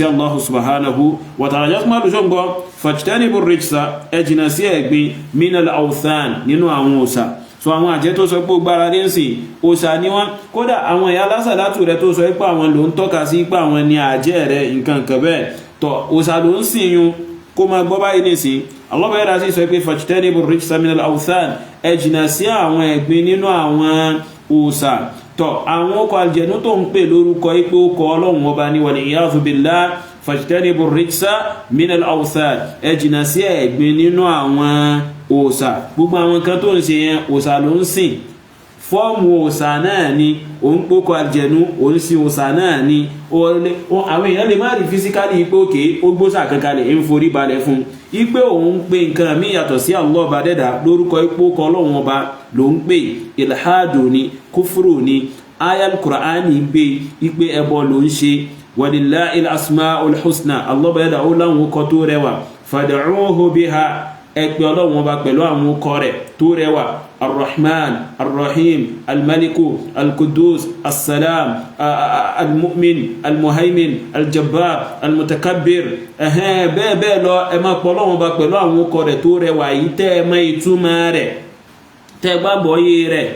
Allahu subhanahu wa ta'ala Jakmalu ṣọ́gbọ́ fajtanibu rijsa ẹ jìnà sí ẹ̀gbin minal awthan nínú àwọn òsà so àwọn àjẹ́ tó sọ pé gbára dé ń sìn òsà ní wọ́n kódà àwọn ẹ̀yà lásàlátù rẹ̀ tó sọ pé àwọn ló ń tọ́ka sí pé àwọn ni àjẹ́ rẹ̀ nǹkan kan bẹ́ẹ̀ tọ̀ òsà ló ń sìn yún kó máa gbọ́ báyìí nìsín Allah bá yẹ́ra sí sọ pé fajtanibu rijsa minal awthan ẹ jìnà sí àwọn ẹ̀gbin nínú àwọn òsà tọ̀ àwọn ọkọ̀ àlùjànnú tó ń pè lórúkọ ipò ọkọ̀ ọlọ́run ọba ní wal iyadhu billah fajtanibu rijsa minal awthan ẹ jìnà sí ẹ̀gbin nínú àwọn òsà gbogbo àwọn kan tó ń ṣe yẹn òsà ló ń sìn fọ́ọ̀mù òsà náà ni òun pókọ àlùjànnú òun sí òsà náà ni àwọn èèyàn lè má rí físíkálì ipò òkè ó gbósà kankalẹ̀ ń forí balẹ̀ fún ipé òun pè nǹkan mí yàtọ̀ sí Allah ọba dẹ́dà lórúkọ ipò kọ ọlọ́run ọba ló ń pè ilhadu ni kúfúrù ni ayal Qur'ani gbé ipé ẹbọ ló ń ṣe walillahil asmaul husna Allah ọba dẹ́dà ó láwọn ọkọ̀ tó rẹwà fad'uhu biha ẹgbẹ́ ọlọ́run ọba pẹ̀lú àwọn ọkọ̀ rẹ̀ tó rẹwà الرحمن الرحيم الملك القدوس السلام المؤمن المهيمن الجبار المتكبر bẹ́ẹ̀ lọ ẹ máa pọ̀ Ọlọ́run Ọba pẹ̀lú àwọn orúkọ rẹ̀ tó rẹwà yìí tẹ́ ẹ mọ̀ ìtumọ̀ rẹ̀ tẹ́ gbàgbọ́ yé rẹ̀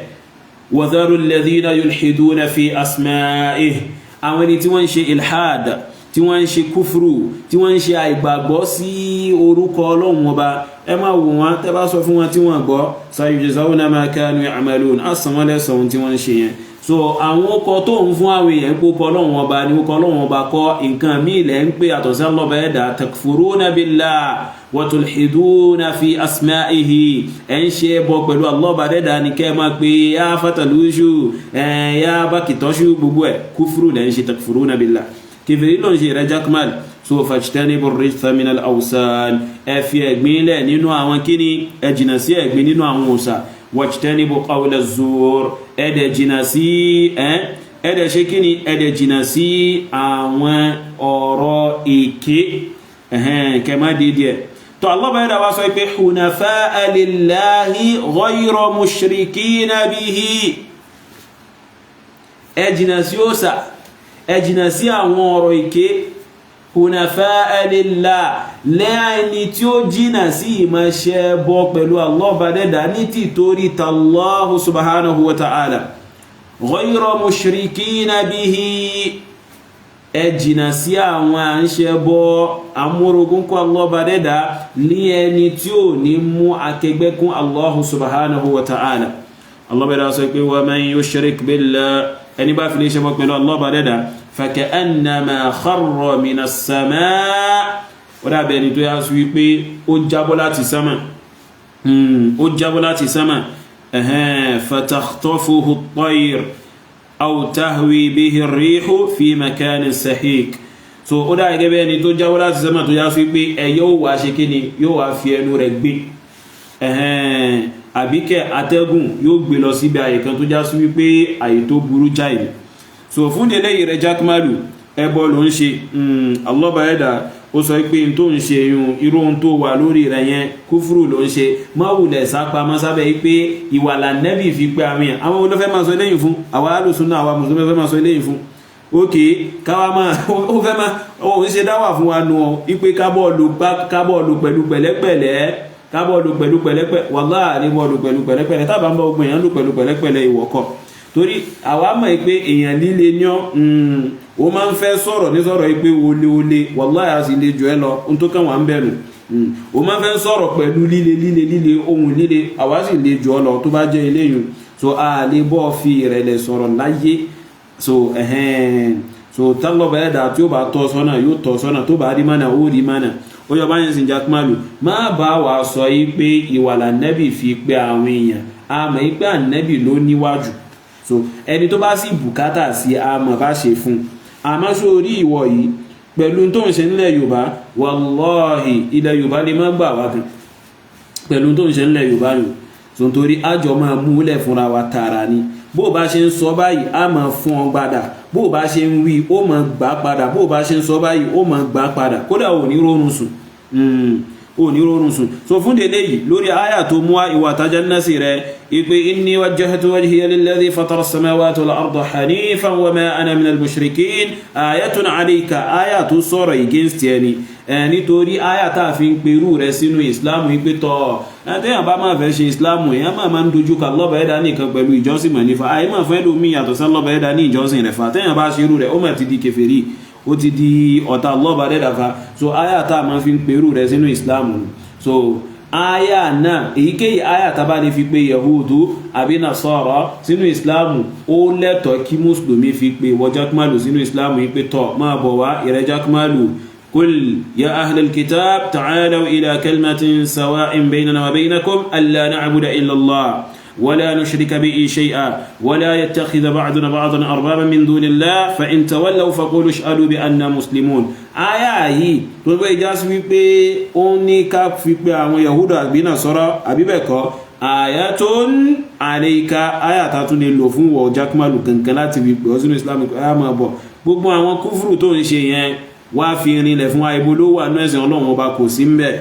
وذروا الذين يلحدون في أسمائه àwọn ẹni tí wọ́n ń ṣe ilhad tí wọ́n ń ṣe kúfùrù tí wọ́n ń ṣe àìgbàgbọ́ sí orúkọ Ọlọ́run Ọba ẹ máa wò wọ́n tẹ́ bá sọ fún wọn tí wọ́n gbọ́ sayujzawna ma kanu ya'malun àsánwọ́n lẹ́sàn tí wọ́n ń ṣe yẹn so àwọn ọkọ̀ tó ń fún àwọn èèyàn púpọ̀ Ọlọ́run Ọba ní ọkọ̀ Ọlọ́run Ọba kọ́ nǹkan míì lẹ́ ń pè àtọ̀sí ọlọ́ba ẹ̀dá takfuruna billah wa tulhiduna fi asma'ihi ẹ̀ ń ṣe ẹbọ pẹ̀lú ọlọ́ba ẹ̀dá ní kẹ́ máa pé yá fatalushu yá bákìtọ́ṣù gbogbo ẹ̀ kúfúrú lẹ́ ń ṣe takfuruna billah kèfèrí ló ń ṣe rẹ̀ Jakmalu so fajtanibu rijsa min al-awsan ẹ fi ẹ̀gbin lẹ̀ nínú àwọn kíni ẹ jìnà sí ẹ̀gbin nínú àwọn òsà wajtanibu qawla az-zur ẹ dẹ̀ jìnà sí ẹ dẹ̀ ṣe kíni ẹ dẹ̀ jìnà sí àwọn ọ̀rọ̀ èké kẹmá dédé tó Allah bá yẹ́dà wá sọ pé hunafa'a lillahi ghayra mushrikina bihi ẹ jìnà sí òsà ẹ jìnà sí àwọn ọ̀rọ̀ èké hunafa'a lillah lẹ́ẹ̀ni tí ó jìnà sí ìmọ̀ṣẹ́ bọ́ pẹ̀lú Allah bá dẹ́dà ní títorí tallahu subhanahu wa ta'ala ghayra mushrikina bihi ẹ jìnà sí àwọn à ń ṣe bọ́ amúrogún kún Allah bá dẹ́dà ní ẹni tí ó ní mú akẹgbẹ́ kún Allah subhanahu wa ta'ala Allah bá dẹ́dà sọ pé wa man yushrik billah ẹni bá fi lè ṣe bọ́ pẹ̀lú Allah bá dẹ́dà فكأنما خر من السماء ولا بيني تو يا سوي بي ó jábọ́ láti sánmà ó jábọ́ láti sánmà فتخطفه الطير أو تهوي به الريح في مكان سحيق so ó dà gẹ́gẹ́ bí ẹni tó jábọ́ láti sánmà tó yá sórí pé ẹyẹ ó wá ṣe kíni yóò wá fi ẹnu rẹ̀ gbé àbíkẹ́ atẹ́gùn yóò gbé lọ síbi àyè kan tó já sí wípé àyè tó burú jáì so fún délé ìrẹ jákmálù ẹbọ ló ń ṣe Allah bá ẹ̀dà ó sọ pé n tó ń ṣe irú ohun tó wà lórí rẹ̀ yẹn kúfúrú ló ń ṣe máwùlẹ̀ sápa mọ́sábẹ̀ pé ìwàlà nẹ́bì fi pé àwọn olófẹ́ máa sọ eléyìn fún àwọn alùsùnà àwọn mùsùlùmí fẹ́ máa sọ eléyìn fún ókè káwa máa ó fẹ́ máa ó ń ṣe dáwà fún wa nù ọ wípé kábọ̀ọ̀lù pẹ̀lú pẹ̀lẹ́pẹ̀lẹ́ wàláhì bọ́ọ̀lù pẹ̀lú pẹ̀lẹ́pẹ̀lẹ́ tábà ń bá ogun èèyàn lù pẹ̀lú pẹ̀lẹ́pẹ̀lẹ́ ìwọ̀kọ̀ torí àwa mọ̀ pé èèyàn líle ní ó máa ń fẹ́ sọ̀rọ̀ ní sọ̀rọ̀ pé olè wàláhì a sì lè jù ẹ́ lọ ohun tó kàn wá ń bẹ̀rù ó máa ń fẹ́ sọ̀rọ̀ pẹ̀lú líle ohun líle àwa sì lè jù ọ́ lọ tó bá jẹ́ eléyìí so a lè bọ́ fi ìrẹ̀lẹ̀ sọ̀rọ̀ láyé so tálọ́bà ẹ̀dà tí ó bá tọ́ sọ́nà yóò tọ́ sọ́nà tó bá rí mánà ó rí mánà ó yọ báyìí sin jákmálù má bá wà sọ yí pé ìwàlà nẹ́bì fi pé àwọn èèyàn àmọ́ yí pé ànẹ́bì ló níwájú so ẹni tó bá sì bùkátà sí àmọ́ bá ṣe fún àmọ́ sórí ìwọ yìí pẹ̀lú tó ń ṣe nílẹ̀ Yorùbá wallahi ilẹ̀ Yorùbá lè má gbà wá kan pẹ̀lú tó ń ṣe nílẹ̀ Yorùbá yìí so nítorí àjọ máa múlẹ̀ fúnra wa tààrà ni bó bá ṣe ń sọ báyìí a máa fún ọ padà bó bá ṣe ń wí ó máa gbà padà bó bá ṣe ń sọ báyìí ó máa gbà padà kódà ò ní rọrùn sùn so fún délé yìí lórí àyà tó mú ìwà tajà násì rẹ̀ ipe inni wajjahtu wajhiya lilladhi fatara as-samawati wal arda hanifan wa ma ana minal mushrikin ayatun alayka àyà tó sọ̀rọ̀ against ẹni nítorí àyà tá a fi ń perú rẹ̀ sínú ìsìláàmù ipe tọ́ ẹ̀tẹ́yàn bá máa fẹ́ ṣe ìsìláàmù èèyàn máa ń dojú kà lọ́bàá ẹ̀dá nìkan pẹ̀lú ìjọsìn mọ̀ nífa àyè máa fẹ́ lómi yàtọ̀ sí lọ́bàá ẹ̀dá ní ìjọsìn rẹ̀ fà tẹ́yàn bá ṣerú rẹ̀ ó mà ti di kèfèrí ó ti di ọ̀tá lọ́bàá ẹ̀dá fa so àyà tá a máa fi ń perú rẹ̀ sínú ìsìláàmù so àyà náà èyíkéyìí àyà tá a bá lè fi pe yahudu àbí nasara sínú ìsìláàmù ó lẹ́tọ̀ọ́ kí mùsùlùmí fi pe wọ jákmálù sínú ìsìláàmù yìí pé tọ́ máa bọ̀ wá ìrẹ́ jákmálù قل يا أهل الكتاب تعالوا إلى كلمة سواء بيننا وبينكم ألا نعبد إلا الله ولا نشرك به شيئا ولا يتخذ بعضنا بعضا أربابا من دون الله فإن تولوا فقولوا اشهدوا بأننا مسلمون آية tó ìjà sí wípé ó ní ká fi pé àwọn Yahuda àbí Nasara àbí bẹ́ẹ̀ kọ́ ayatun alayka ayata tún lè lò fún wọ jákmálù kankan láti fi pè ọ́ sínú Islam ayá máa bọ̀ gbogbo àwọn kúfùrù tó ń ṣe yẹn wá fi rinlẹ̀ fún àìbò ló wà ní ẹ̀sìn Ọlọ́run ọba kò sí mbẹ̀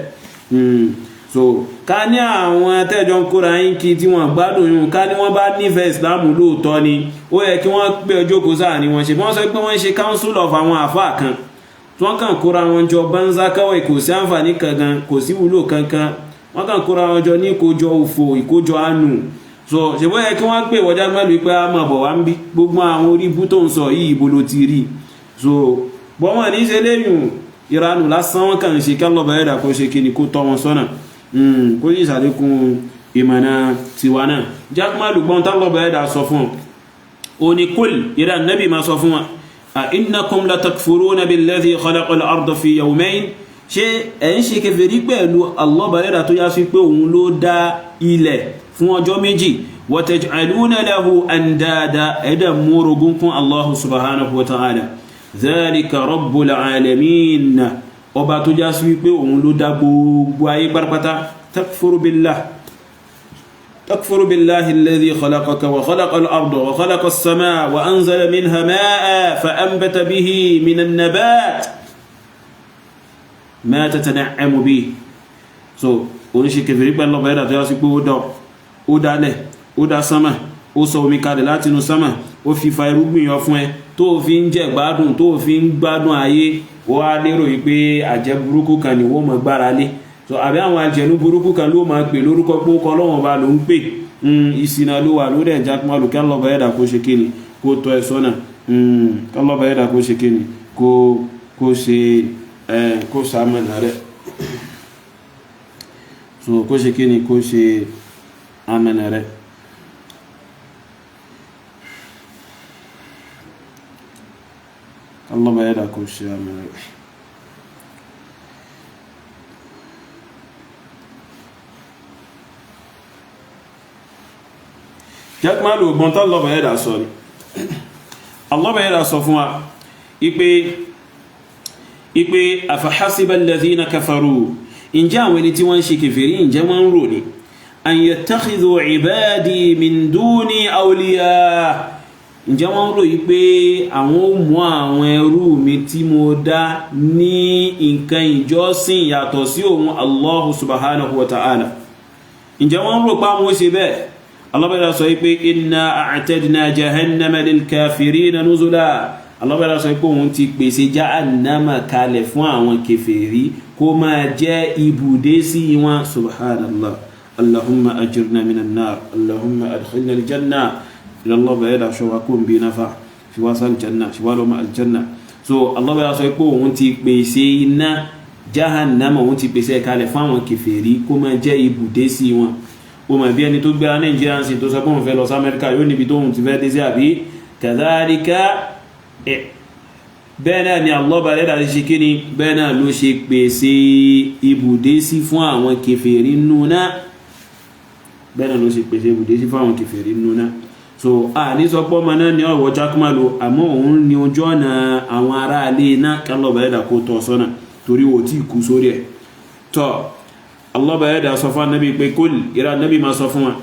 so ká ní àwọn tẹ́jọ ń kóra yín kí tí wọ́n gbádùn yún ká ní wọ́n bá nífẹ̀ẹ́ ìsìláàmù lóòótọ́ ni ó yẹ kí wọ́n pé ọjọ́ kó sáà ní wọ́n ṣe wọ́n sọ pé wọ́n ṣe council of àwọn àfáà kan tí wọ́n kàn kóra wọn jọ bánzá káwọ́ kò sí àǹfààní kankan kò sí wúlò kankan wọ́n kàn kóra wọn jọ ní ìkójọ òfò ìkójọ àánú so ṣe bó yẹ kí wọ́n pè wọ́jà mẹ́lú pé a máa bọ̀ wá ń bí gbogbo àwọn orí bú tó ń sọ yìí ibo ló ti rí so bọ́mọ̀ ní ṣe léyìn ìranù lásán wọn kàn ṣe kálọ̀bà ẹ̀dà kó ṣe kíni kó tọ́ wọn sọ́nà kó yí ìsàlékún ìmọ̀nà tiwa náà jákmálù gbọ́n tálọ̀bà ẹ̀dà sọ fún ọ ní kúl ìrà nẹ́bì máa sọ fún wa a innakum latakfuruna billadhi khalaqal arda fi yawmayn ṣe ẹ̀ ń ṣe kèfèrí pẹ̀lú allọ́bà ẹ̀dà tó yá sí pé òun ló dá ilẹ̀ fún ọjọ́ méjì wa taj'aluna lahu andada ẹ̀dà mú orogún kún Allahu subhanahu wa ta'ala dhalika rabbul alamin ọba tó já sí wípé òun ló dá gbogbo ayé pátápátá تكفر بالله الذي خلقك وخلق الأرض وخلق السماء وأنزل منها ماء فأنبت به من النبات ما تتنعم به so oníṣe kèfèrí pẹ̀lú ọba ẹ̀dà tó yá sí pé ó dálẹ̀ ó dá sánmà ó sọ omi kalẹ̀ láti inú sánmà ó fi fa irúgbìn yọ fún ẹ tó fi ń jẹ gbádùn tó fi ń gbádùn ayé ó wá lérò wípé àjẹ́ burúkú kan ni wọ́n mọ̀ gbára lé so àbí àwọn àjẹ̀nú burúkú kan ló máa pè lórúkọ pé ó kọ Ọlọ́run Ọba ló ń pè ìsìnà ló wà lórí ẹ̀já tó máa lò kálọ́bà ẹ̀dà kó ṣe kíni kó tọ́ ẹ sọ́nà kálọ́bà ẹ̀dà kó ṣe kíni kó sàmìnà rẹ̀ so kó ṣe kíni kó ṣe àmìnà rẹ̀ kálọ́bà ẹ̀dà kó ṣe àmìnà rẹ̀ jẹ́kùnmálù ògbọ́n tó lọ́bà ẹ̀dà sọ ni allọ́bà ẹ̀dà sọ fún wa ipé afahasiba alladhina kafaru ǹjẹ́ àwọn ẹni tí wọ́n ń ṣe kèfèrí ǹjẹ́ wọ́n ń rò ní an yattakhidhu ibadi min duni awliya ǹjẹ́ wọ́n ń rò yí pé àwọn ó mú àwọn ẹrú mi tí mo dá ní nǹkan ìjọsìn yàtọ̀ sí òun Allahu subhanahu wa ta'ala ǹjẹ́ wọ́n ń rò pé àwọn ó ṣe bẹ́ẹ̀ Allah bẹ̀rẹ̀ sọ pé inna a'tadna jahannama lil kafirina nuzula Allah bẹ̀rẹ̀ sọ pé òun ti pèsè jahannama kalẹ̀ fún àwọn kèfèrí kó máa jẹ́ ibùdé sí wọn subhanallah allahumma ajirna minan nar allahumma adkhilna aljanna ila Allah bẹ̀rẹ̀ sọ wa kó bí nafa fi wasa aljanna fi wá lọ́mọ aljanna so Allah bẹ̀rẹ̀ sọ pé òun ti pèsè iná jahannama òun ti pèsè kalẹ̀ fún àwọn kèfèrí kó máa jẹ́ ibùdé sí wọn o ma bí ẹni tó gbé Nàìjíríà ń sin tó sọ pé òun fẹ́ lọ sí Amẹ́ríkà yóò níbi tó òun ti fẹ́ dé sí àbí kadhalika bẹ́ẹ̀ náà ni Allah bá rẹ́dà ṣe kí ni bẹ́ẹ̀ náà ló ṣe pèsè ibùdé sí fún àwọn kèfèrí núná bẹ́ẹ̀ náà ló ṣe pèsè ibùdé sí fún àwọn kèfèrí núná so a ní sọ pọ́ ma náà ní ọ̀wọ́ jákúmàlò àmọ́ òun ni ojú ọ̀nà àwọn ará alé náà kí Allah bá rẹ́dà kó tọ́ sọ́nà torí wò tí kú sórí ẹ̀ tọ́ Allah bá yẹ́dà sọ fún Nabi pé kúl ìrà Nabi ma sọ fún wa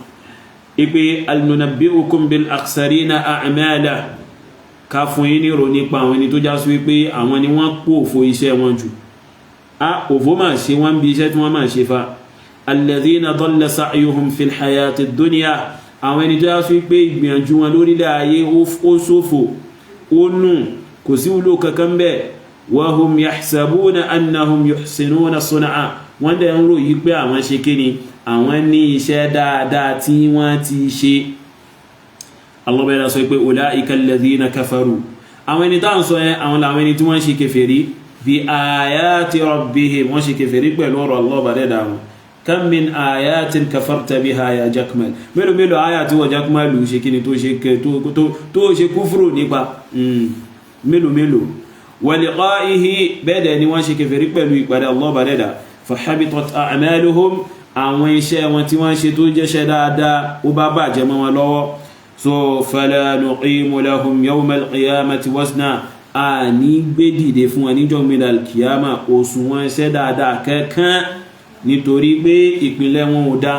ipé al-nunabbi'ukum bil akhsarina a'mala ká fún yín ní rò nípa àwọn ẹni tó já sí wípé àwọn ni wọ́n pò òfò iṣẹ́ wọn jù òfò máa ṣe wọ́n bí iṣẹ́ tí wọ́n máa ṣe fa alladhina dalla sa'yuhum fil hayati dunya àwọn ẹni tó já sí wípé ìgbìyànjú wọn lórílẹ̀ ayé ó ṣòfò ó nù kò sí wúlò kankan bẹ́ẹ̀ wa hum yahsabuna annahum yuhsinuna sun'a wọ́n dẹ̀ ń rò yí pé àwọn ṣe kí ni àwọn ní iṣẹ́ dáadáa tí wọ́n ti ṣe Allah bá sọ pé ulaika alladhina kafaru àwọn ẹni tá ń sọ yẹn àwọn làwọn ẹni tí wọ́n ṣe kèfèrí bí ayati rabbihim wọ́n ṣe kèfèrí pẹ̀lú ọ̀rọ̀ Allah bá dẹ́dà wọn kam min ayatin kafarta biha ya Jakmal mélòó ayà tí wọ́n Jakmal lù ṣe kí ni tó ṣe kúfúrò nípa mélòó wa liqa'ihi bẹ́ẹ̀dẹ̀ ni wọ́n ṣe kèfèrí pẹ̀lú ìpàdé Allah bá dẹ́dà fahabitat a'maluhum àwọn iṣẹ́ wọn tí wọ́n ṣe tó jẹ́ṣẹ́ dáadáa ó bá bàjẹ́ mọ́ wọn lọ́wọ́ so fala nuqimu lahum yawmal qiyamati wazna a ní gbé dìde fún wọn níjọ́ gbéra kìyàmà òṣùwọ̀n iṣẹ́ dáadáa kankan nítorí pé ìpínlẹ̀ wọn ò dá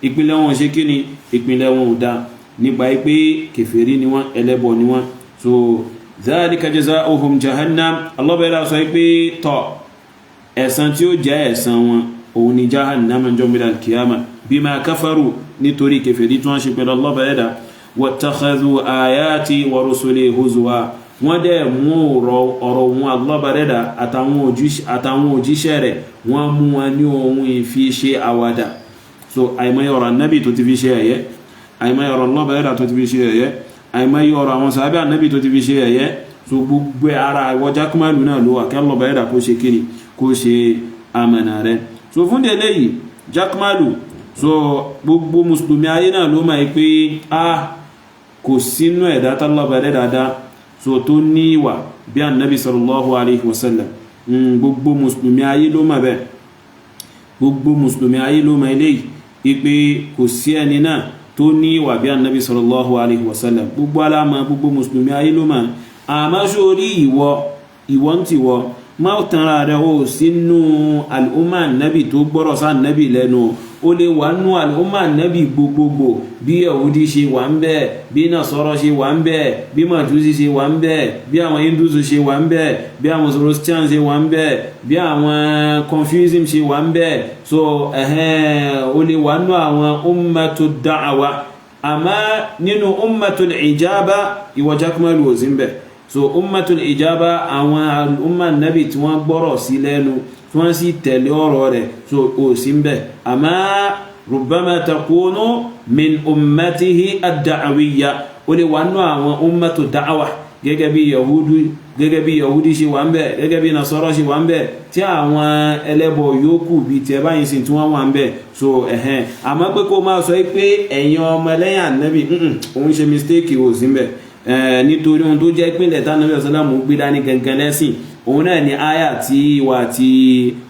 ìpínlẹ̀ wọn ṣe kí ni ìpínlẹ̀ wọn ò dá nípa pé kèfèrí ni wọ́n ẹlẹ́bọ ni wọ́n so dhalika jazaohum jahannam Allah bẹ̀rẹ̀ sọ pé tọ́ ẹ̀san tí ó jẹ́ ẹ̀san wọn òun ni jahannam jọ́ gbéra kìyàmà bima kafaru nítorí kèfèrí tí wọ́n ṣe pẹ̀lú Allah bá ẹ̀dà wattakhadhu ayati wa rusuli huzwa wọ́n dẹ̀ mú ọ̀rọ̀ wọn Allah bá ẹ̀dà àtàwọn òjíṣẹ́ rẹ̀ wọ́n mú wọn ní ohun ìfi ṣe àwàdà so àìmọye ọ̀rọ̀ Ànábì tó ti fi ṣe ẹ̀yẹ àìmọye ọ̀rọ̀ Allah bá ẹ̀dà tó ti fi ṣe ẹ̀yẹ àìmọye ọ̀rọ̀ àwọn sàhábà Ànábì tó ti fi ṣe ẹ̀yẹ so gbogbo ara ìwọ Jakmalu náà ló wà kí Allah bá ẹ̀dà kó ṣe kíni kó ṣe àmànà rẹ̀ so fún délé yìí Jakmalu so gbogbo mùsùlùmí ayé náà ló máa pé kò sínú ẹ̀dá tálọ́bà dáadáa so tó ní ìwà bí Ànábì sallallahu alaihi wasallam gbogbo mùsùlùmí ayé ló máa bẹ́ gbogbo mùsùlùmí ayé ló máa ilé ìpé kò sí ẹni náà tó ní ìwà bí Ànábì sallallahu alaihi wasallam gbogbo aláma gbogbo mùsùlùmí ayé ló máa àmọ́ sórí ìwọ ń tiwọ má tanra rẹ̀ ó sínú al-umma nabi tó gbọ́rọ̀ sá nabi lẹ́nu ó lè wà nú al-umma nabi gbogbogbò bí Yahudi ṣe wà ń bẹ bí Nasara ṣe wà ń bẹ bí Majusi ṣe wà ń bẹ bí àwọn Hindus ṣe wà ń bẹ bí àwọn Zoroastrian ṣe wà ń bẹ bí àwọn Confucianism ṣe wà ń bẹ so ó lè wà nú àwọn ummatu da'wa àmá nínú ummatul ijaba ìwọ Jakmalu ò sí ń bẹ so ummatul ijaba àwọn umma nabi tí wọ́n gbọ́rọ̀ sí lẹ́nu tí wọ́n sì tẹ̀lé ọ̀rọ̀ rẹ̀ so ó sì ń bẹ àmá rubbama takunu min ummatihi ad-da'awiyya ó lè wà nú àwọn ummatu da'wa gẹ́gẹ́ bí Yahudi ṣe wà ń bẹ gẹ́gẹ́ bí Nasara ṣe wà ń bẹ tí àwọn ẹlẹ́bọ yòókù bí tẹ́ báyìí sí tí wọ́n wà ń bẹ so àmọ́ pé kó máa sọ pé ẹ̀yin ọmọ lẹ́yìn Ànábì òun ṣe mistake ò sí ń bẹ nítorí ohun tó jẹ́ ìpínlẹ̀ tánàbí ọ̀sánlámù gbé dání gangan lẹ́sìn òun náà ni áyà tí wà tí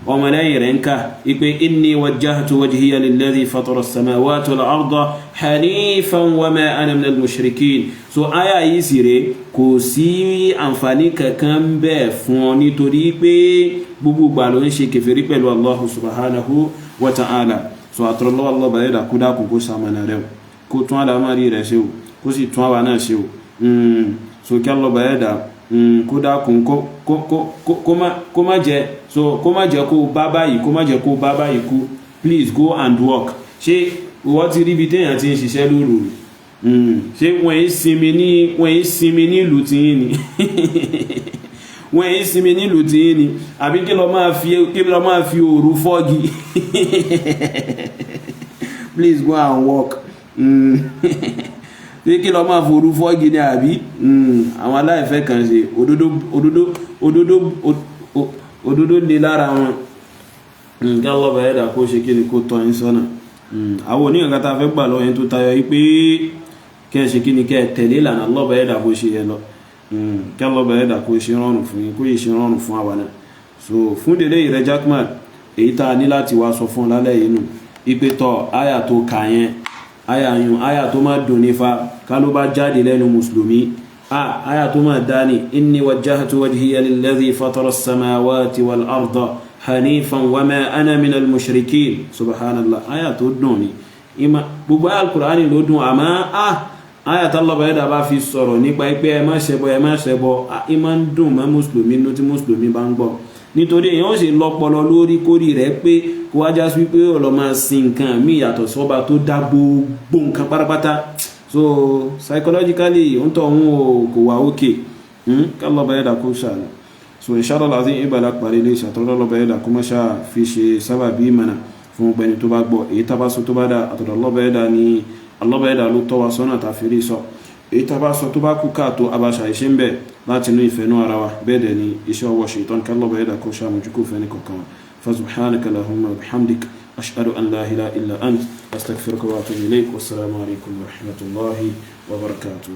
ọmọlẹ́yìn rẹ̀ ń ká ipé inni wajjahtu wajhiya lilladhi fatara as-samawati wal arda hanifan wa ma ana minal mushrikin so áyà yìí sì rẹ̀ kò sí àǹfààní kankan bẹ́ẹ̀ fún ọ nítorí pé gbogbo gbà ló ń ṣe kèfèrí pẹ̀lú Allah subhanahu wa ta'ala so àtọ̀rọ̀lọ́wọ́ Allah bàyẹ̀ dà kúdà kò sàmànà rẹ̀ kó tún àlámàrí rẹ̀ ṣe kó sì tún àwa náà ṣe so kí Allah bá yẹ́dà kó dákun kó má jẹ́ kó bá báyìí kú please go and work ṣé wọ́n ti rí ibi téèyàn ti ń ṣiṣẹ́ lóru ṣé wọ́n yí sinmi ní ìlú tí yín ni wọ́n yí sinmi ní ìlú tí yín ni àbí kí lọ máa fi òru fọ́gi please go and work kí lọ máa forú fọ́gì ní àbí àwọn aláìfẹ́ kan ṣe òdodo lè lára wọn kí ọlọ́bàá ẹ̀dà kó ṣe kí ni kó tọ́ yín sọ́nà àwọn onígbàgbà tá fẹ́ gbà lọ yẹn tó tayọ wípé kẹ́ ṣe kí ni kẹ́ tẹ̀lé ìlànà ọlọ́bàá ẹ̀dà kó ṣe yẹ lọ kí ọlọ́bàá ẹ̀dà kó ṣe rọrùn fún yín kó yìí ṣe rọrùn fún àwa náà so fún délé ìrẹ Jakmal èyí tá a ní láti wá sọ fún lálẹ́ yìí nù ipe tọ́ àyà tó kà yẹn àyà tó máa dùn nífa ká ló bá jáde lẹ́nu mùsùlùmí àyà tó máa dání inni wajjahtu wajhiya lilladhi fatara as-samawati wal arda hanifan wa ma ana minal mushrikin subhanallah àyà tó dùn ní gbogbo al-Qur'ani ló dùn àmá àyà tálọ́bà ẹ̀dà bá fi sọ̀rọ̀ nípa ipẹ́ ẹ má ṣẹbọ ìmá ń dùn mọ́ mùsùlùmí ní tí mùsùlùmí bá ń gbọ́ nítorí èyàn ó sì lọ́pọlọ lórí kórì rẹ̀ pé kó wájá sí pé ọ̀lọ́ máa sin nǹkan mí yàtọ̀ sọ́ba tó dá gbogbo nǹkan pátápátá so psychologically ń tọ́ òun kò wà ókè kálọ́bà ẹ̀dà kó ṣàlù so inshallah láti ìbàlá parí lè ṣàtọ́lọ́bà ẹ̀dà kó má ṣáà fi ṣe sábàbí ìmọ̀nà fún gbẹni tó bá gbọ́ èyí tábá sọ tó bá dá àtọ̀dọ̀lọ́bà ẹ̀dà ní alọ́bà ẹ̀dà ló tọ́ wa sọ́nà tàfírí sọ èyí tábá sọ tó bá kú káàtó abáṣà ìṣẹ́ ń bẹ̀ láti inú ìfẹ́ náà ara wa bẹ́ẹ̀ dẹ̀ ni iṣẹ́ ọwọ́ ṣètọ́n kálọ́bà ẹ̀dà kó ṣàmójú kó fẹ́ ní kọ̀ọ̀kan فسبحانك اللهم وبحمدك أشهد أن لا إله إلا أنت أستغفرك وأتوب إليك والسلام عليكم ورحمة الله وبركاته